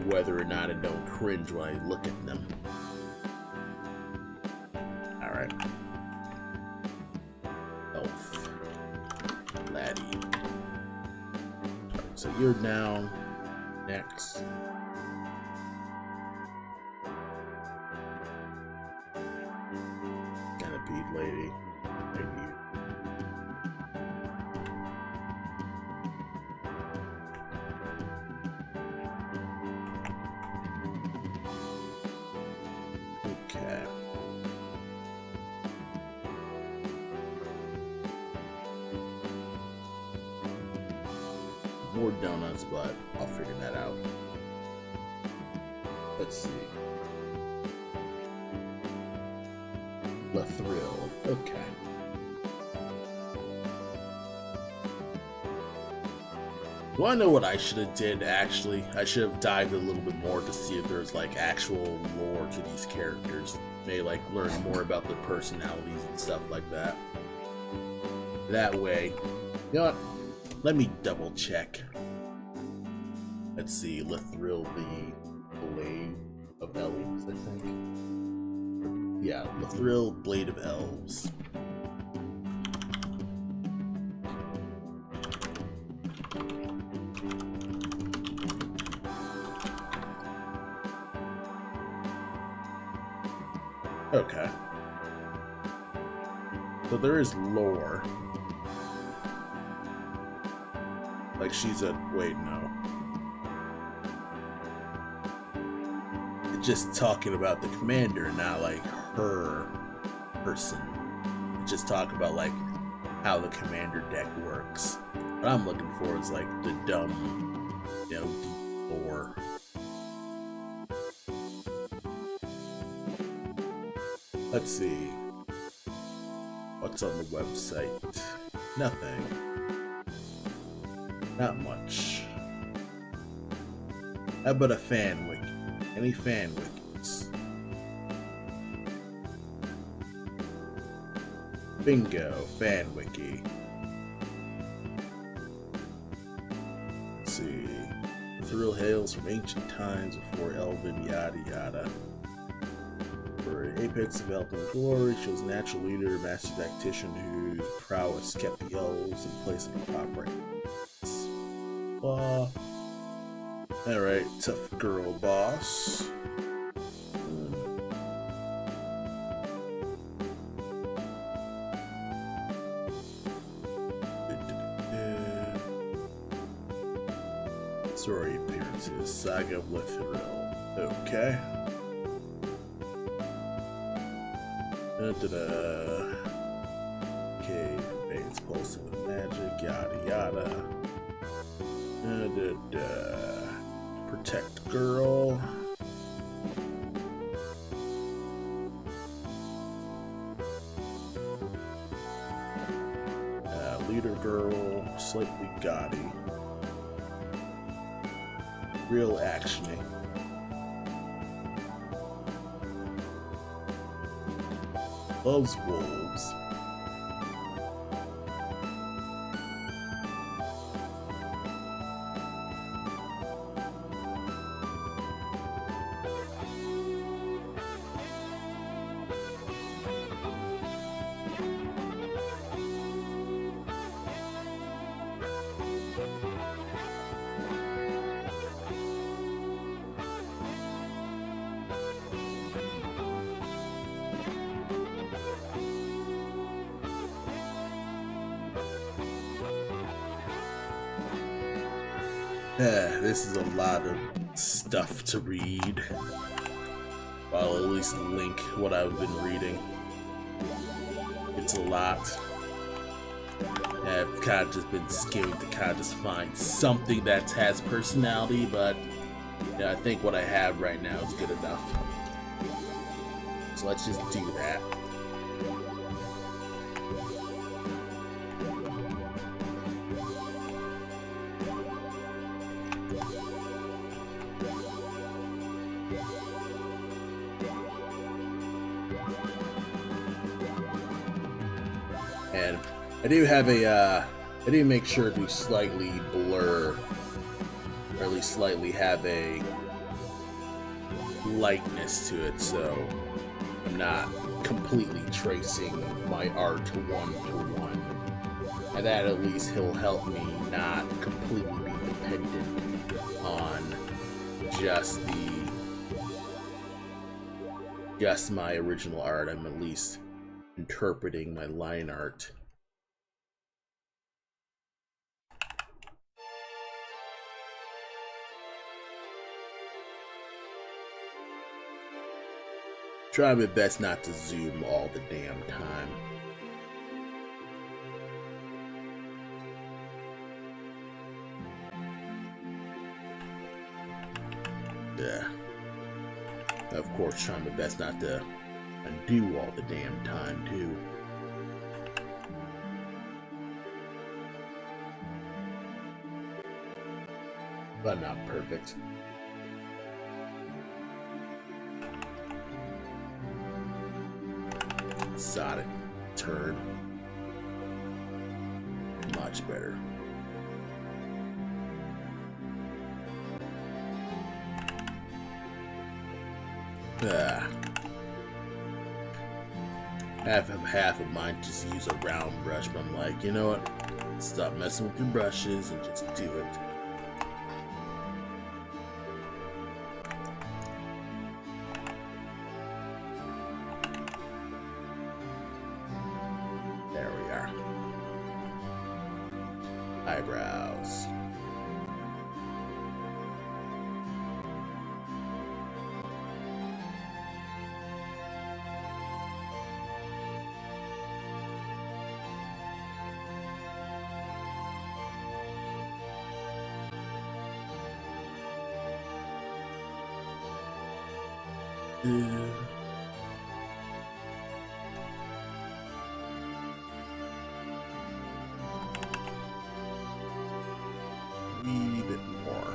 whether or not I don't cringe when I look at them. Alright. Elf. Laddie. Right, so you're down. Next. Centipede lady. Maybe you. Okay. More donuts, but I'll figure that out. Let's see. The thrill. Okay. Do I know what I should have did, actually? I should have dived a little bit more to see if there's, like, actual lore to these characters. Maybe, like, learn more about their personalities and stuff like that. That way. You know what? Let me double check. Let's see. Lathril, the Blade of Elves, I think. Yeah, Lathril, Blade of Elves. Okay. So there is lore. Like she's a... Wait, no. It's just talking about the commander, not like her person. It's just talking about like how the commander deck works. What I'm looking for is like the dumb, you know, deep lore. Let's see. What's on the website? Nothing. Not much. How about a fan wiki? Any fan wikis? Bingo, fan wiki. Let's see. The thrill hails from ancient times before Elven yada yada. For an apex of elven glory, she was a natural leader, master tactician whose prowess kept the elves in place of the top ranks. Alright, tough girl boss. Story appearances, Saga of Lathril. Okay. Cave, Bates pulsing with magic, yada yada. Protect girl. Leader girl, slightly gaudy. Real actiony. Loves wolves. This is a lot of stuff to read. I'll at least link what I've been reading. It's a lot. I've kind of just been skimming to kind of just find something that has personality, but yeah, I think what I have right now is good enough. So let's just do that. And I do have I do make sure to slightly blur, or at least slightly have a lightness to it, so I'm not completely tracing my art one-to-one. And that at least will help me not completely be dependent on just my original art. I'm at least interpreting my line art. Try my best not to zoom all the damn time. Yeah. Of course, try my best not to undo all the damn time, too. But not perfect. Exotic turn. Much better. Half of mine just use a round brush, but I'm like, you know what? Stop messing with your brushes and just do it. There we are. Eyebrows. Wee bit more.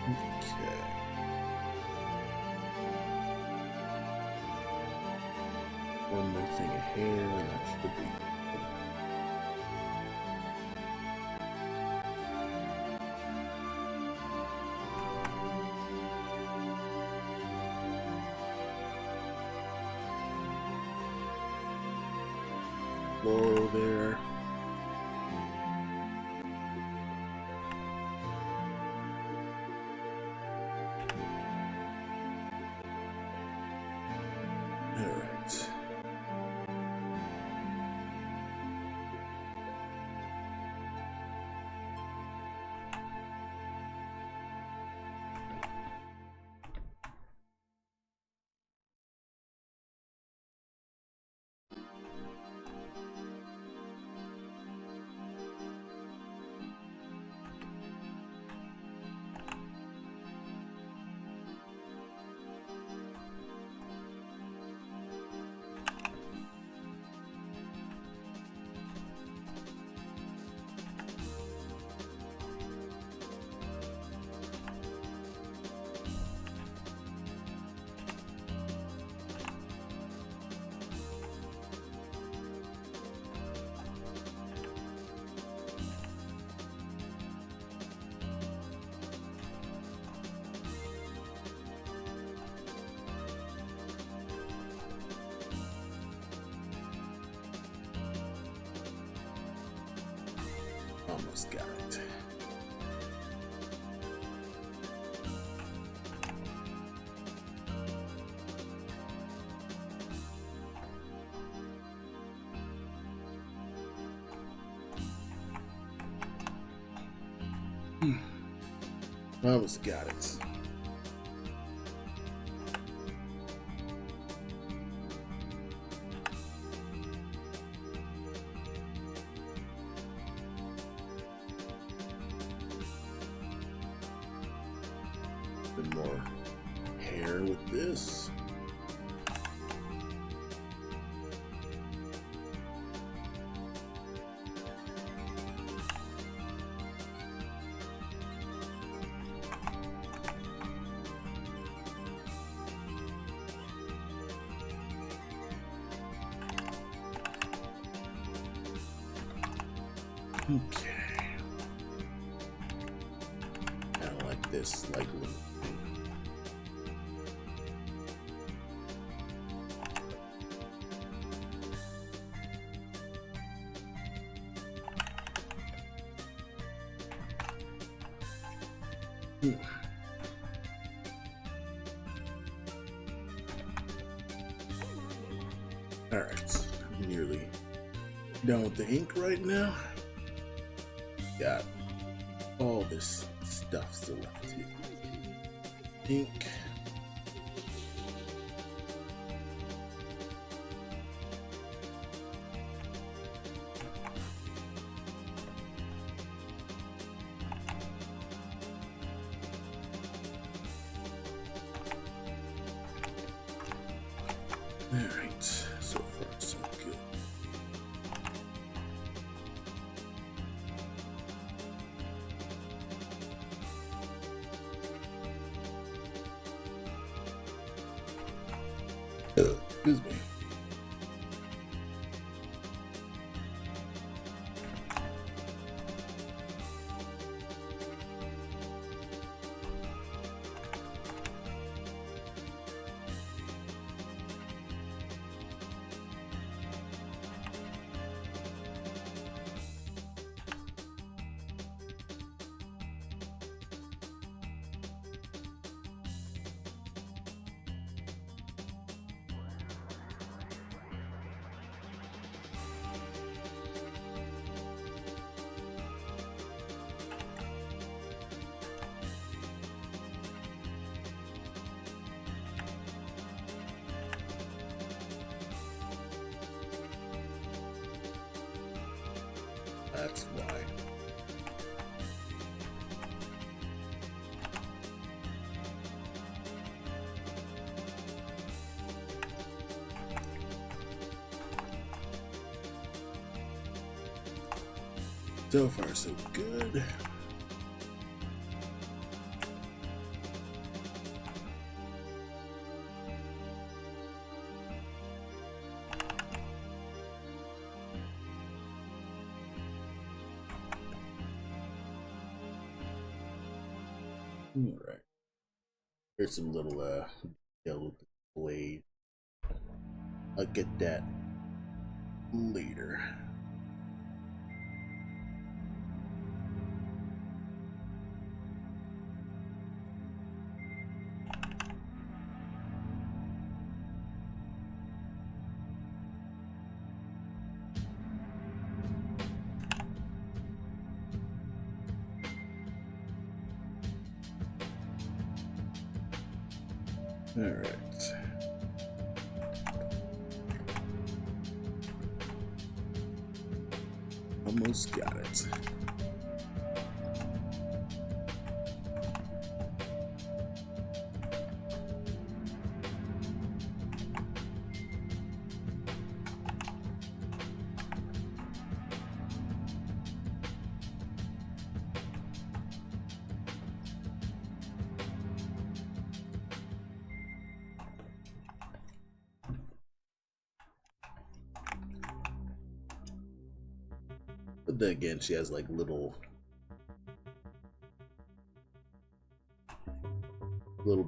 Okay. One more thing of hair, and that should be. floral there. Alright. Almost got it. Almost got it. Bit more hair with this. Okay. Kind of like this, like little. Alright, I'm nearly done with the ink right now. Got all this stuff still left here. Ink. Alright, so far so good. Excuse me. That's why. So far, so good. All right. Here's some little detail with the blade. I'll get that later. All right. Almost got it. But then again, she has like little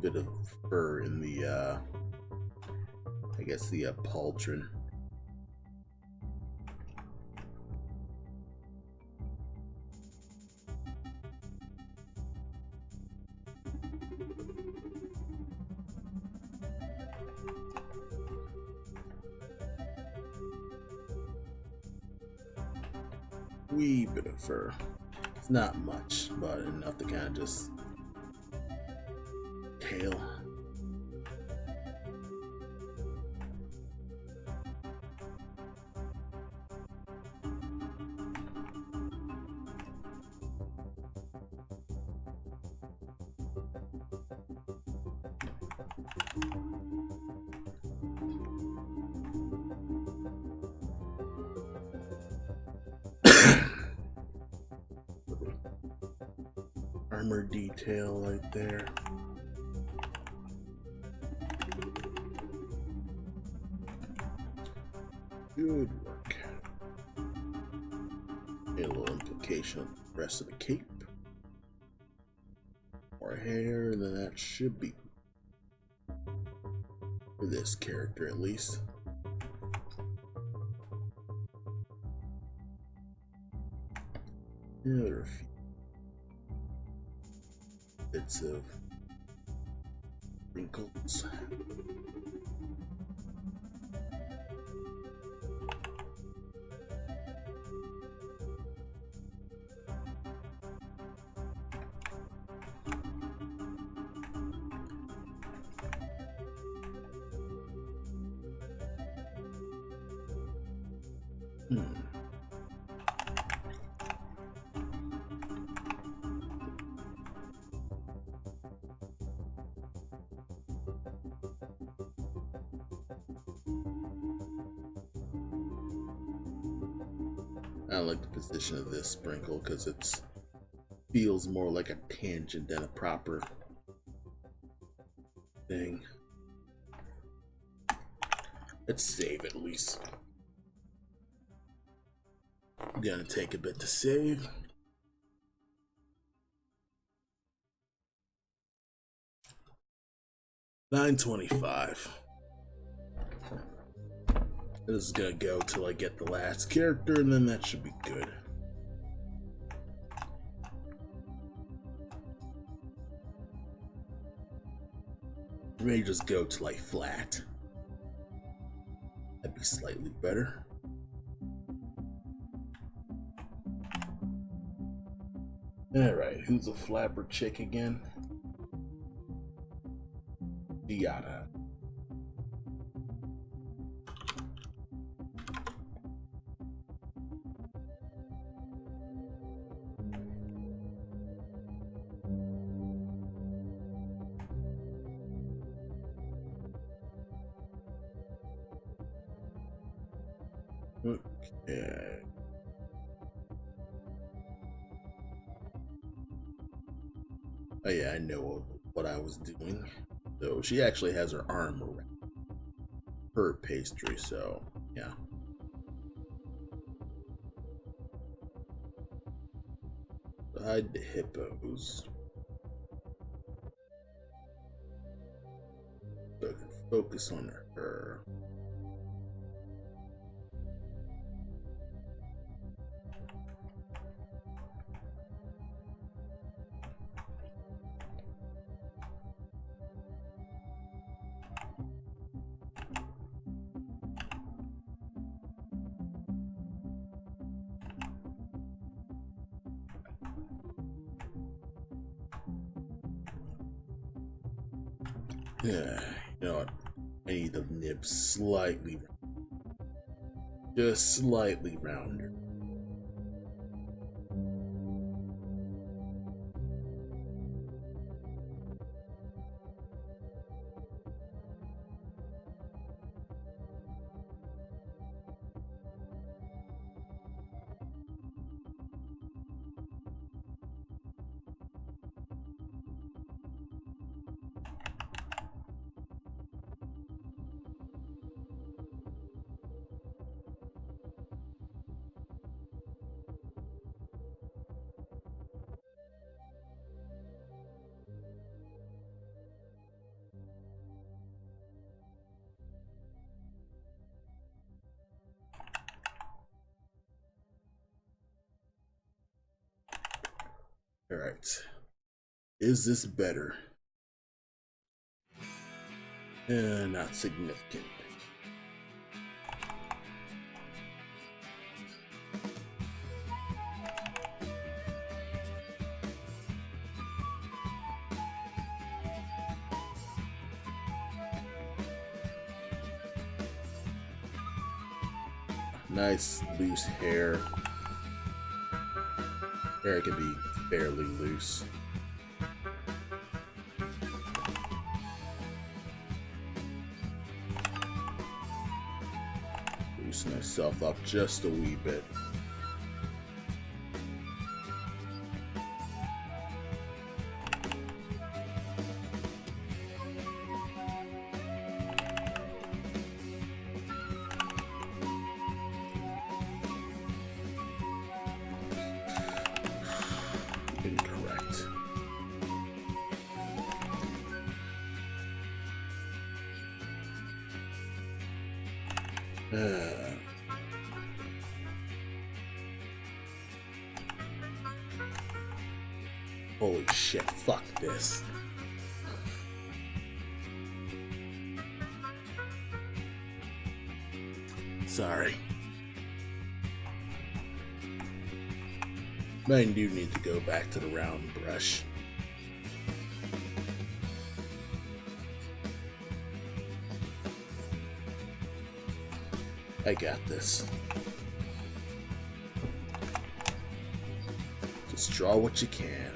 bit of fur in the I guess the pauldron. Wee bit of fur. It's not much, but enough to kind of just tail. Armor detail right there. Good work. A little implication on the rest of the cape. More hair than that should be. For this character, at least. Yeah, there are a few bits of wrinkles. I like the position of this sprinkle because it feels more like a tangent than a proper thing. Let's save at least. Gonna take a bit to save. $9.25. This is gonna go till I get the last character, and then that should be good. May just go to like flat. That'd be slightly better. Alright, who's a flapper chick again? Diata. Okay. Oh yeah, I know what I was doing. So she actually has her arm around her pastry, so yeah. Hide the hippos. So I can focus on her. Yeah, you know what? I need the nib slightly, just slightly rounder. All right. Is this better? Not significant. Nice loose hair. Hair can be fairly loose. Loosen myself up just a wee bit. Incorrect. Holy shit, fuck this. Sorry. I do need to go back to the round brush. I got this. Just draw what you can.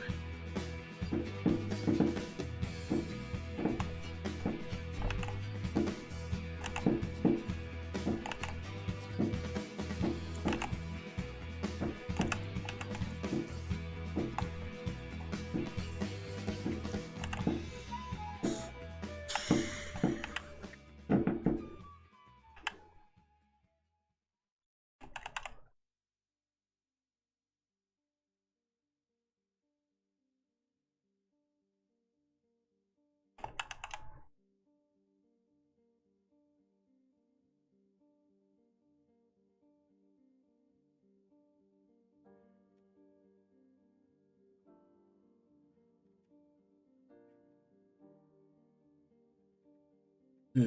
Yeah.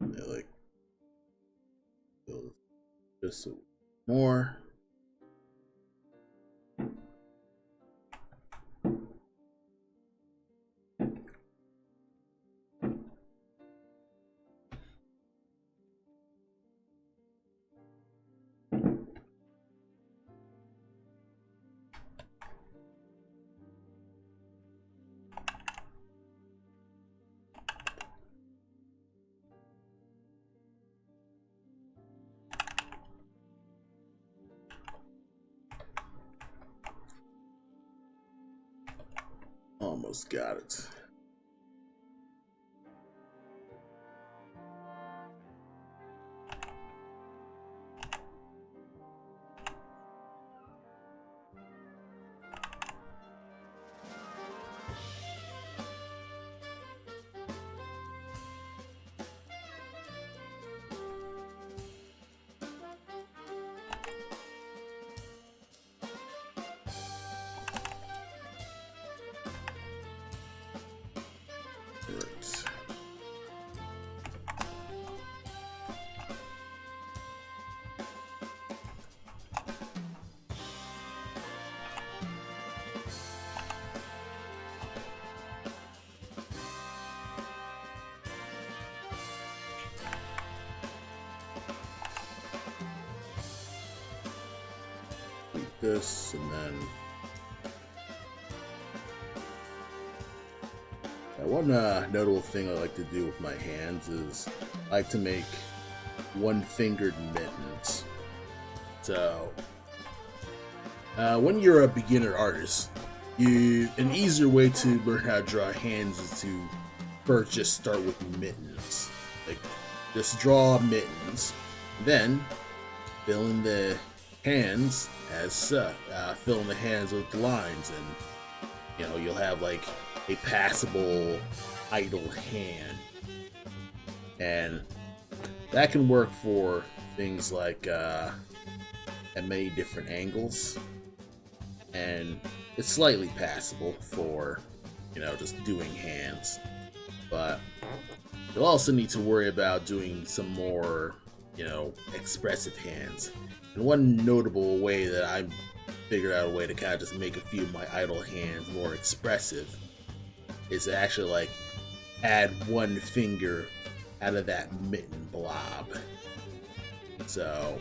Like just more. Almost got it. this, and then one notable thing I like to do with my hands is I like to make one-fingered mittens. So when you're a beginner artist, an easier way to learn how to draw hands is to first just start with mittens. Like, just draw mittens, then fill in the hands as fill in the hands with lines, and you'll have like a passable idle hand, and that can work for things like at many different angles, and it's slightly passable for just doing hands, but you'll also need to worry about doing some more expressive hands. And one notable way that I figured out a way to kind of just make a few of my idle hands more expressive is to actually like add one finger out of that mitten blob. So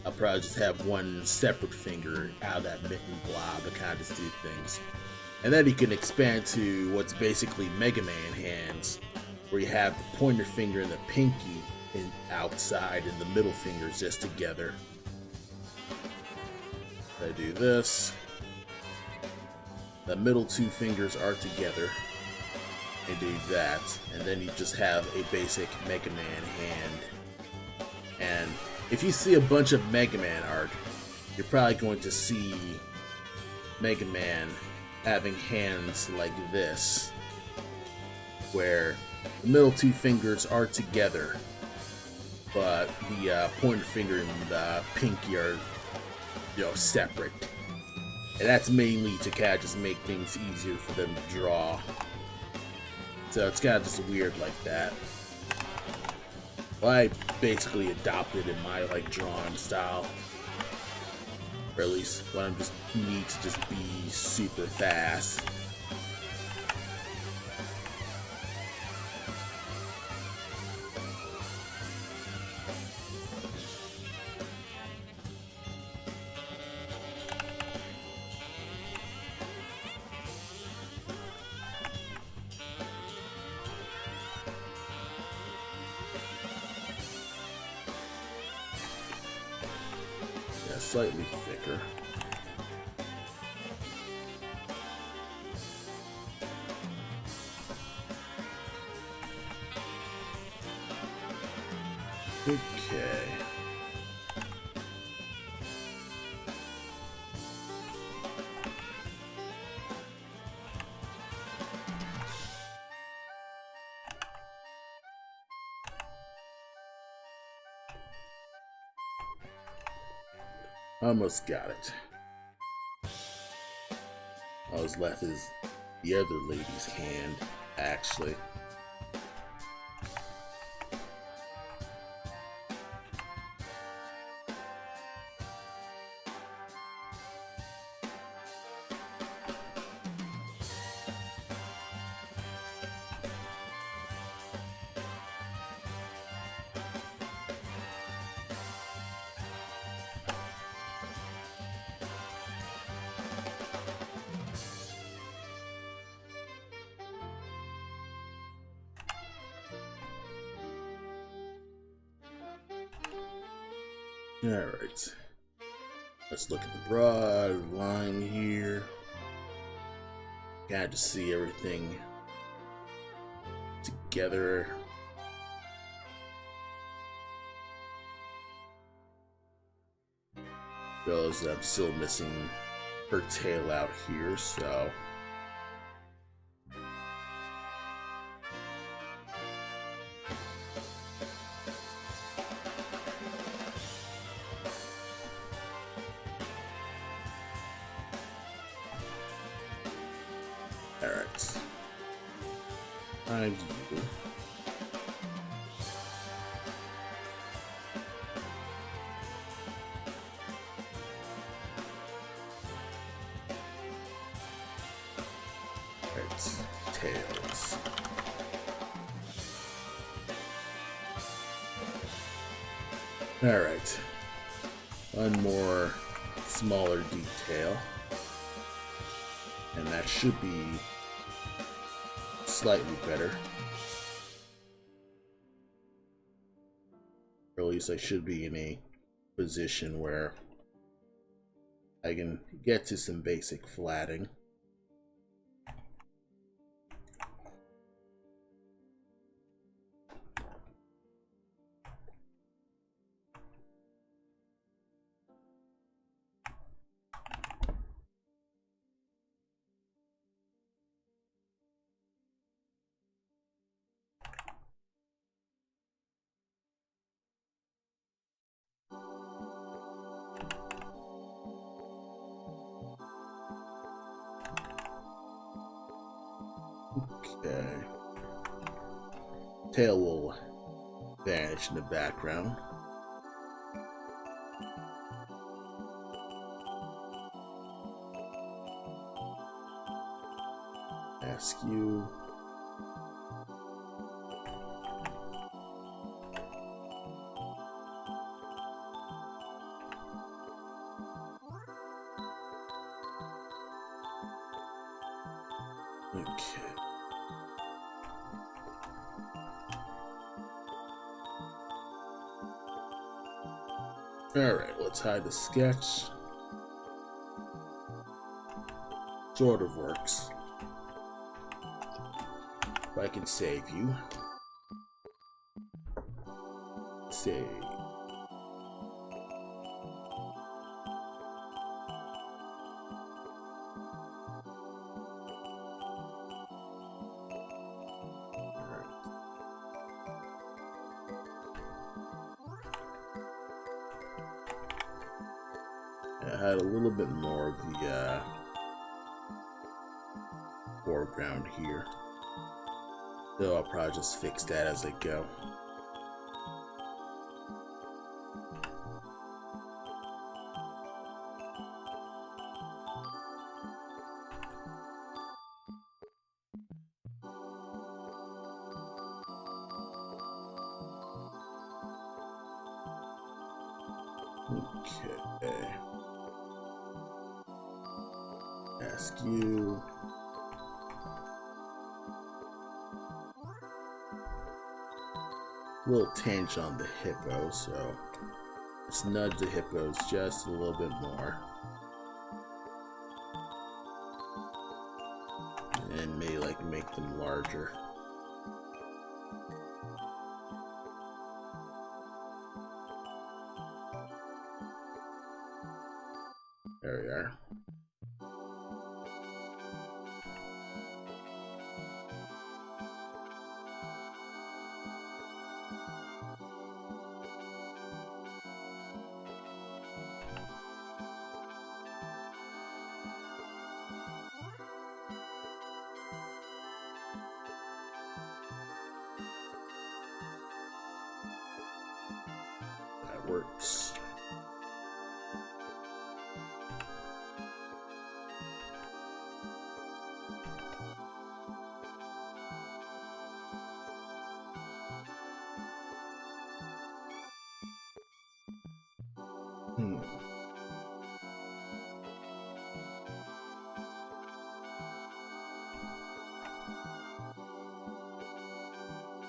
I'll probably just have one separate finger out of that mitten blob to kind of just do things. And then you can expand to what's basically Mega Man hands, where you have the pointer finger and the pinky outside and the middle fingers just together. I do this. The middle two fingers are together. I do that, and then you just have a basic Mega Man hand. And if you see a bunch of Mega Man art, you're probably going to see Mega Man having hands like this, where the middle two fingers are together, but the pointer finger and the pinky are separate. And that's mainly to kind of just make things easier for them to draw. So it's kind of just weird like that. Well, I basically adopted in my drawing style, or at least when I'm just need to just be super fast. Slightly thicker. Okay. Almost got it. All that's left is the other lady's hand, actually. Alright, let's look at the broad line here. Gotta just see everything together. Realize I'm still missing her tail out here, so alright. I do. Alright, tails. Alright. One more smaller detail, and that should be slightly better. Or at least I should be in a position where I can get to some basic flatting. Okay. Tail will vanish in the background. Askew. Okay. Alright, let's hide the sketch. Sort of works. If I can save you. Save. I had a little bit more of the foreground here, though I'll probably just fix that as I go. Okay. Askew. Little tinge on the hippo, so let's nudge the hippos just a little bit more. And maybe like make them larger. There we are. That works.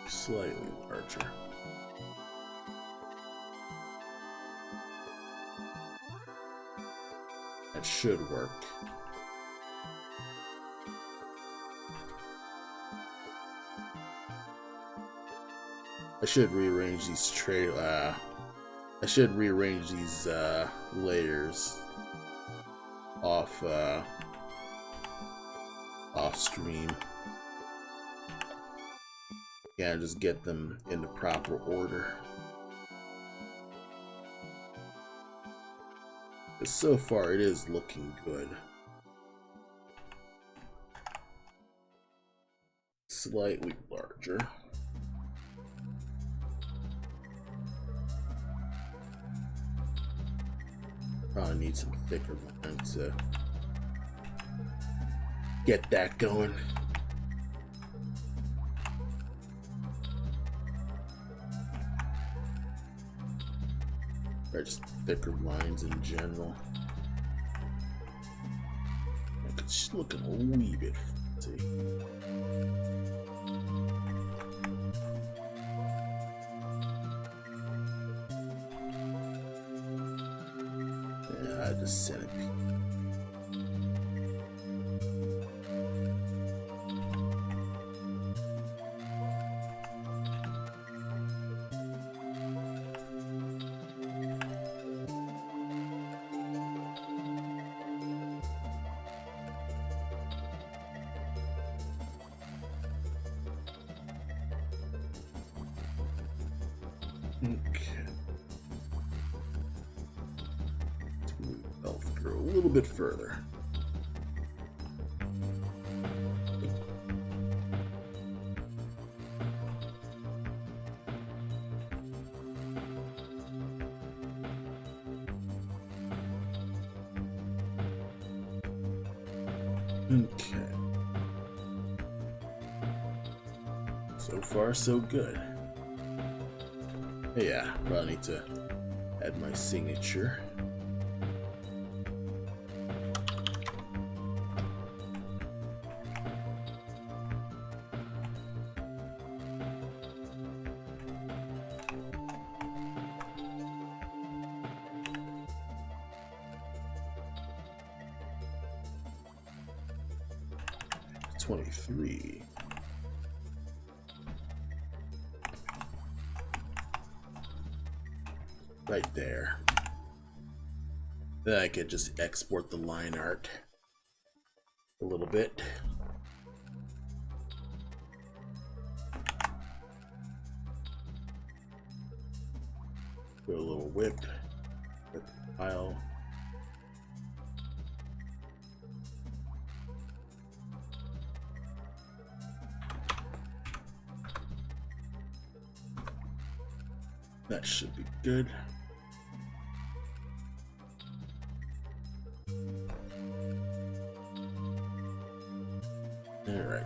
Slightly larger. That should work. I should rearrange these I should rearrange these layers off stream. Yeah, just get them in the proper order. But so far, it is looking good. Slightly larger. Probably need some thicker lines to get that going. Or just thicker lines in general. it's looking a wee bit fancy. Yeah, I just sent it. Okay. Let's move elf girl a little bit further. Okay. So far, so good. Yeah, probably need to add my signature. $23. Right there. Then I could just export the line art a little bit. Do a little whip pile. That should be good. All right.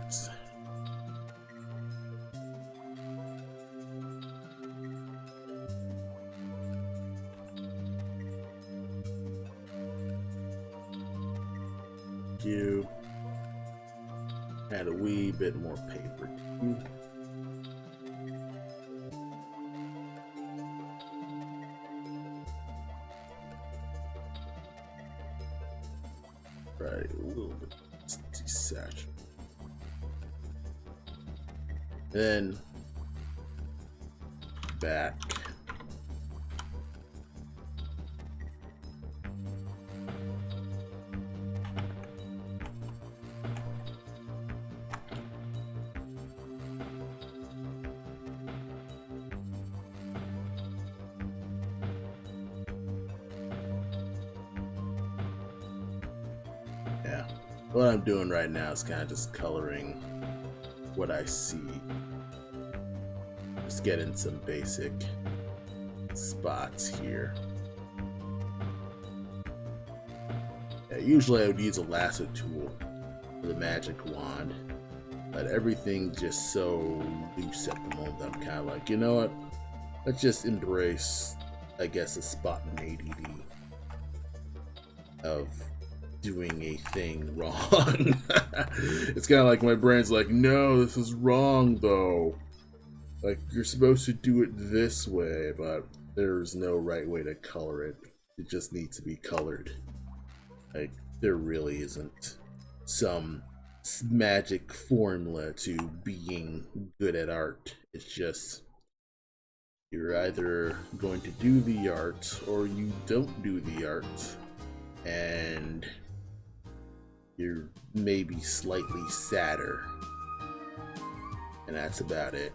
You add a wee bit more paper. Right, a little bit desaturate. Then back. Yeah, what I'm doing right now is kind of just coloring what I see. Just getting some basic spots here. Yeah, usually I would use a lasso tool for the magic wand, but everything's just so loose at the moment that I'm kind of like, you know what? Let's just embrace, I guess, a spontaneity of doing a thing wrong. It's kind of like my brain's like, no, this is wrong though. Like, you're supposed to do it this way, but there's no right way to color it. It just needs to be colored. Like, there really isn't some magic formula to being good at art. It's just, you're either going to do the art or you don't do the art. And you're maybe slightly sadder. And that's about it.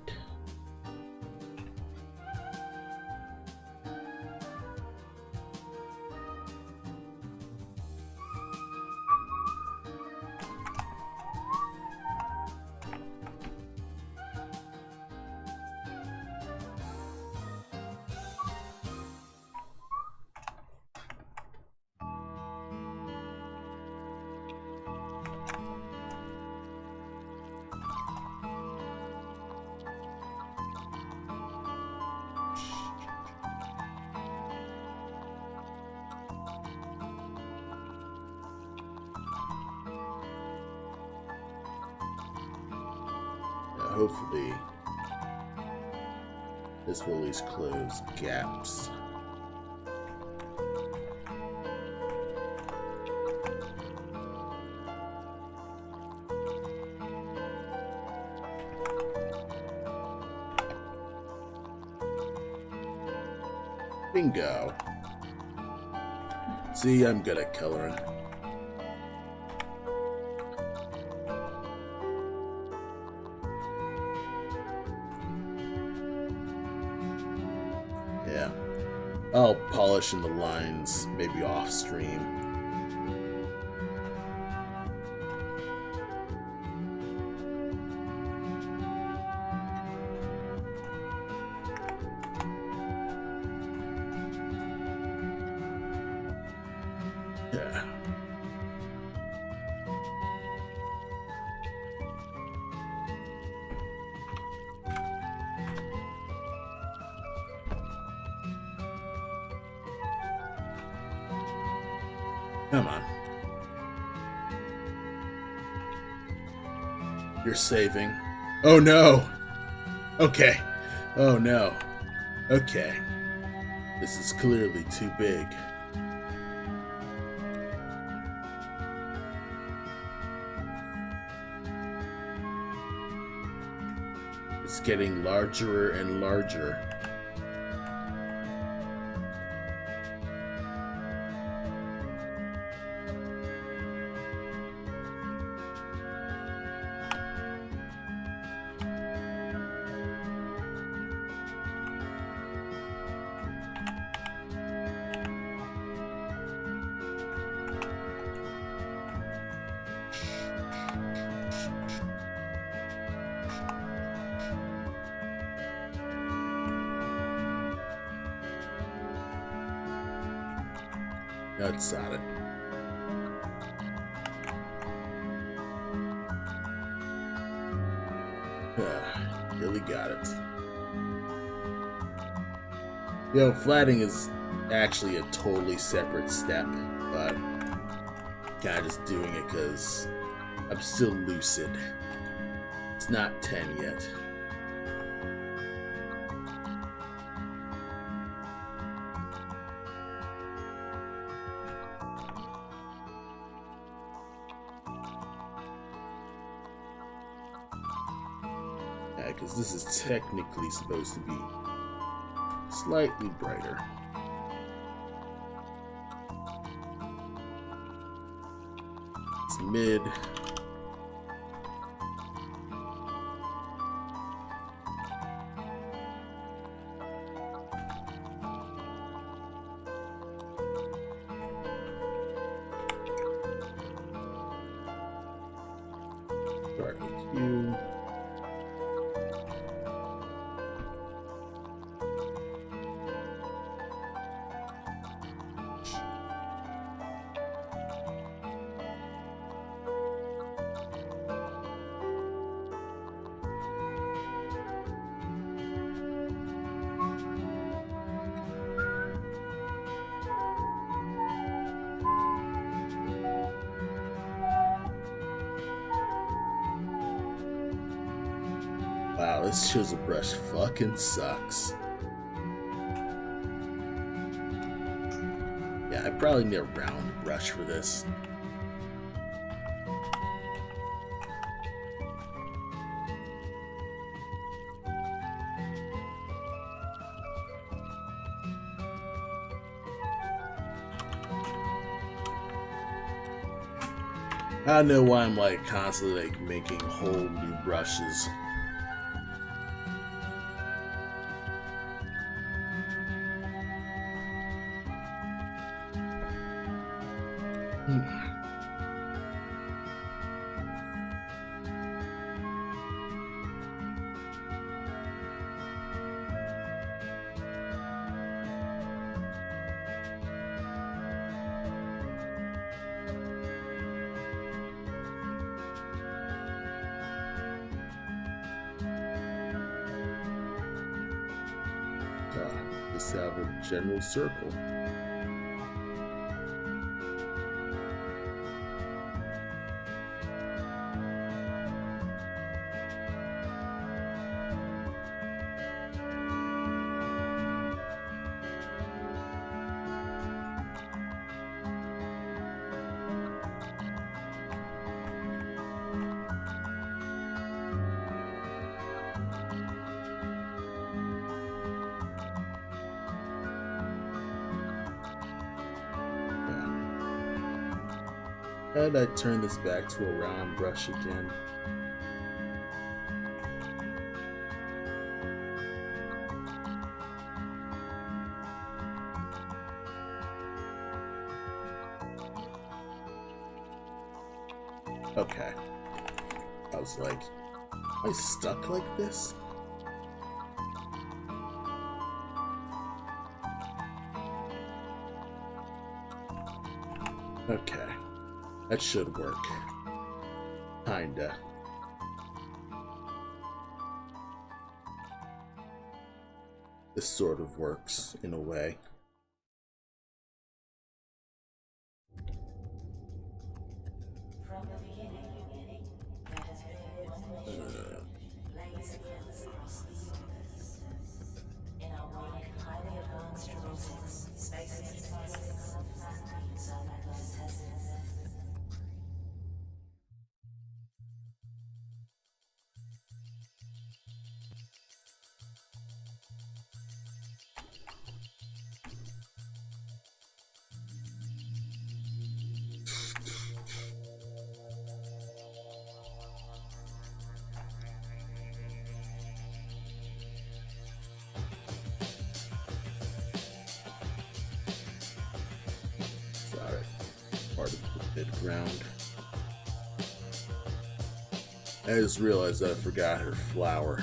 hopefully this will at least close gaps. Bingo. See, I'm good at coloring. Yeah. I'll polish in the lines, maybe off stream. Yeah. Come on. You're saving. Oh no! Okay. Oh no. Okay. This is clearly too big. It's getting larger and larger. That's on it. Really got it. You know, flatting is actually a totally separate step, but kind of just doing it because I'm still lucid. It's not 10 yet. Because this is technically supposed to be slightly brighter. It's mid. Start with you. Wow, this chisel brush fucking sucks. Yeah, I probably need a round brush for this. I don't know why I'm like constantly like making whole new brushes. Just have a general circle. And I turn this back to a round brush again. Okay. I was like, am I stuck like this? Okay. That should work. Kinda. This sort of works in a way. From the beginning, there has been one mission, blaze paths across the universe. In our wake, highly advanced robotics, space plastics, and factory inside glass houses. Sorry. Part of the mid ground. I just realized that I forgot her flower.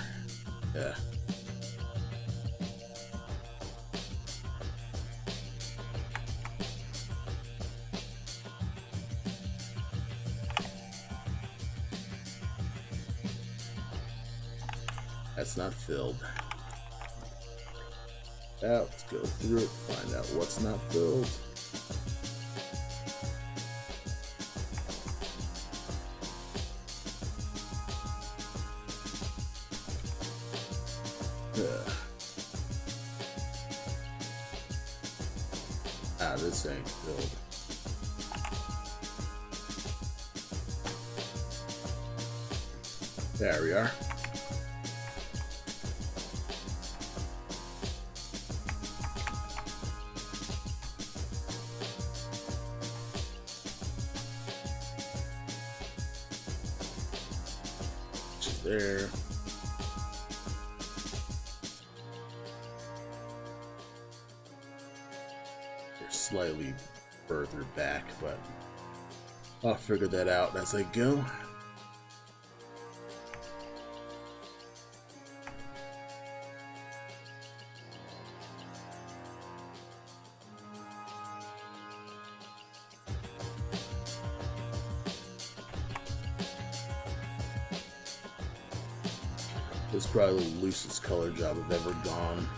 Yeah. That's not filled. Now let's go through it, find out what's not filled. This ain't filled. There we are. Just there. Slightly further back, but I'll figure that out as I go. This is probably the loosest color job I've ever gone.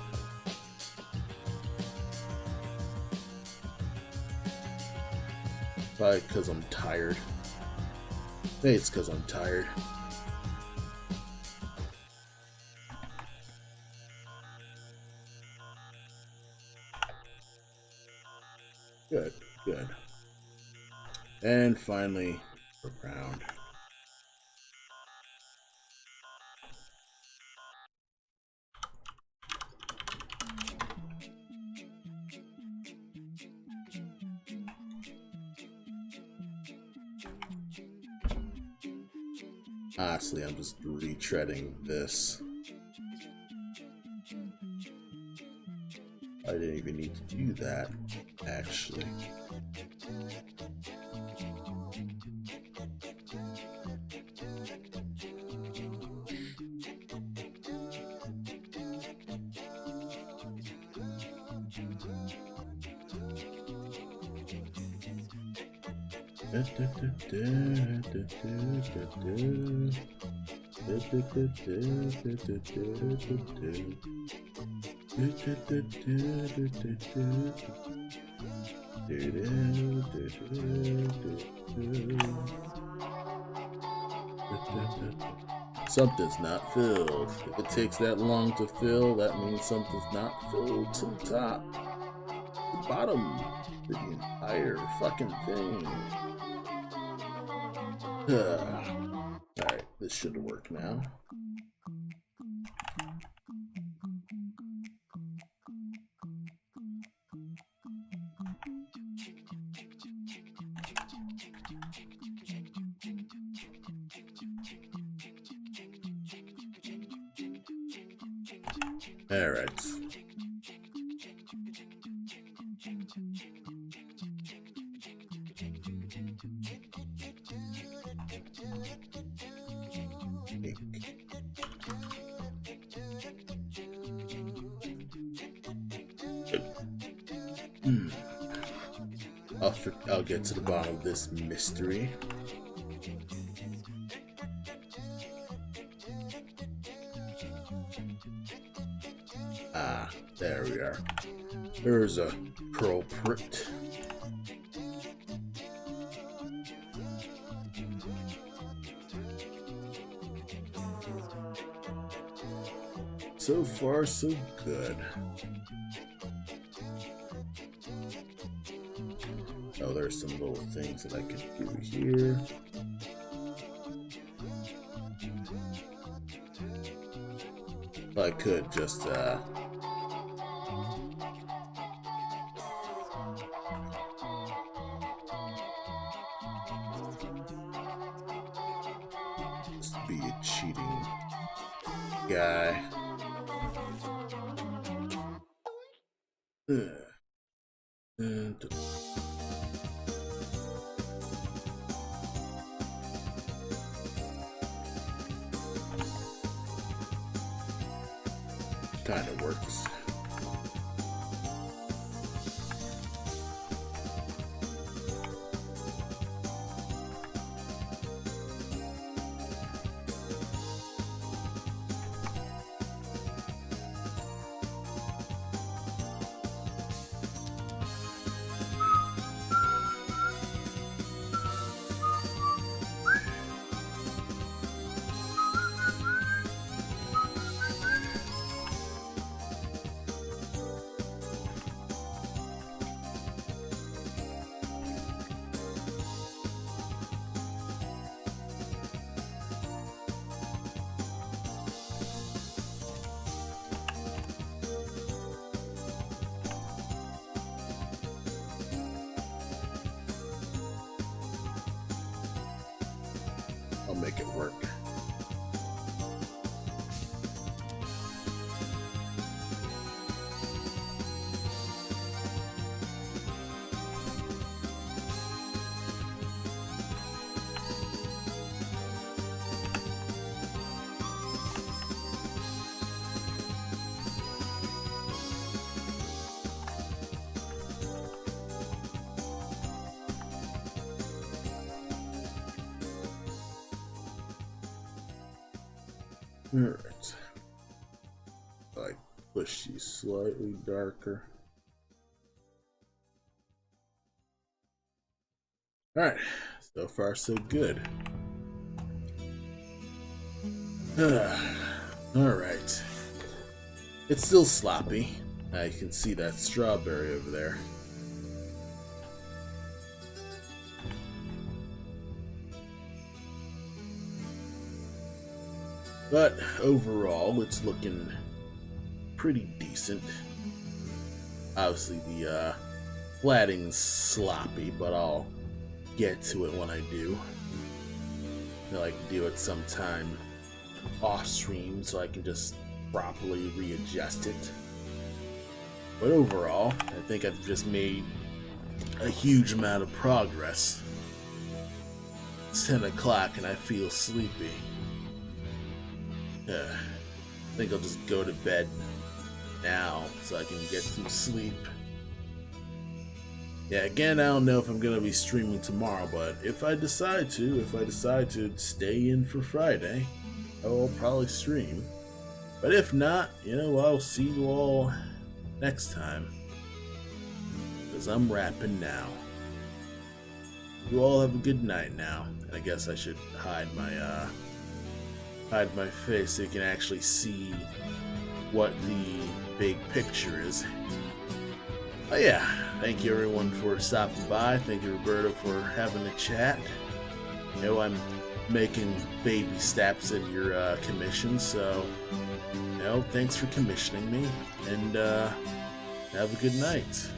Probably because I'm tired. Hey, it's because I'm tired. Good, good. And finally, around. Honestly, I'm just retreading this. I didn't even need to do that, actually. Something's not filled. If it takes that long to fill, that means something's not filled to the top, the bottom, the entire fucking thing. Alright, this should work now. Alright. I'll get to the bottom of this mystery. Ah, there we are. There's a culprit. So far, so good. Oh, there's some little things that I can do here. I could just be a cheating guy. And kind of works. I'll make it work. Alright. I push these slightly darker. Alright, so far so good. Alright. It's still sloppy. I can see that strawberry over there. But overall, it's looking pretty decent. Obviously, the flatting's sloppy, but I'll get to it when I do. I like to do it sometime off stream so I can just properly readjust it. But overall, I think I've just made a huge amount of progress. It's 10 o'clock and I feel sleepy. I think I'll just go to bed now so I can get some sleep. Yeah, again, I don't know if I'm gonna be streaming tomorrow, but if I decide to stay in for Friday, I will probably stream. But if not, you know, I'll see you all next time. Because I'm wrapping now. You all have a good night now. And I guess I should hide my face so you can actually see what the big picture is. But yeah, thank you everyone for stopping by. Thank you, Roberto, for having a chat. You know, I'm making baby steps in your commission, so you know, thanks for commissioning me, and have a good night.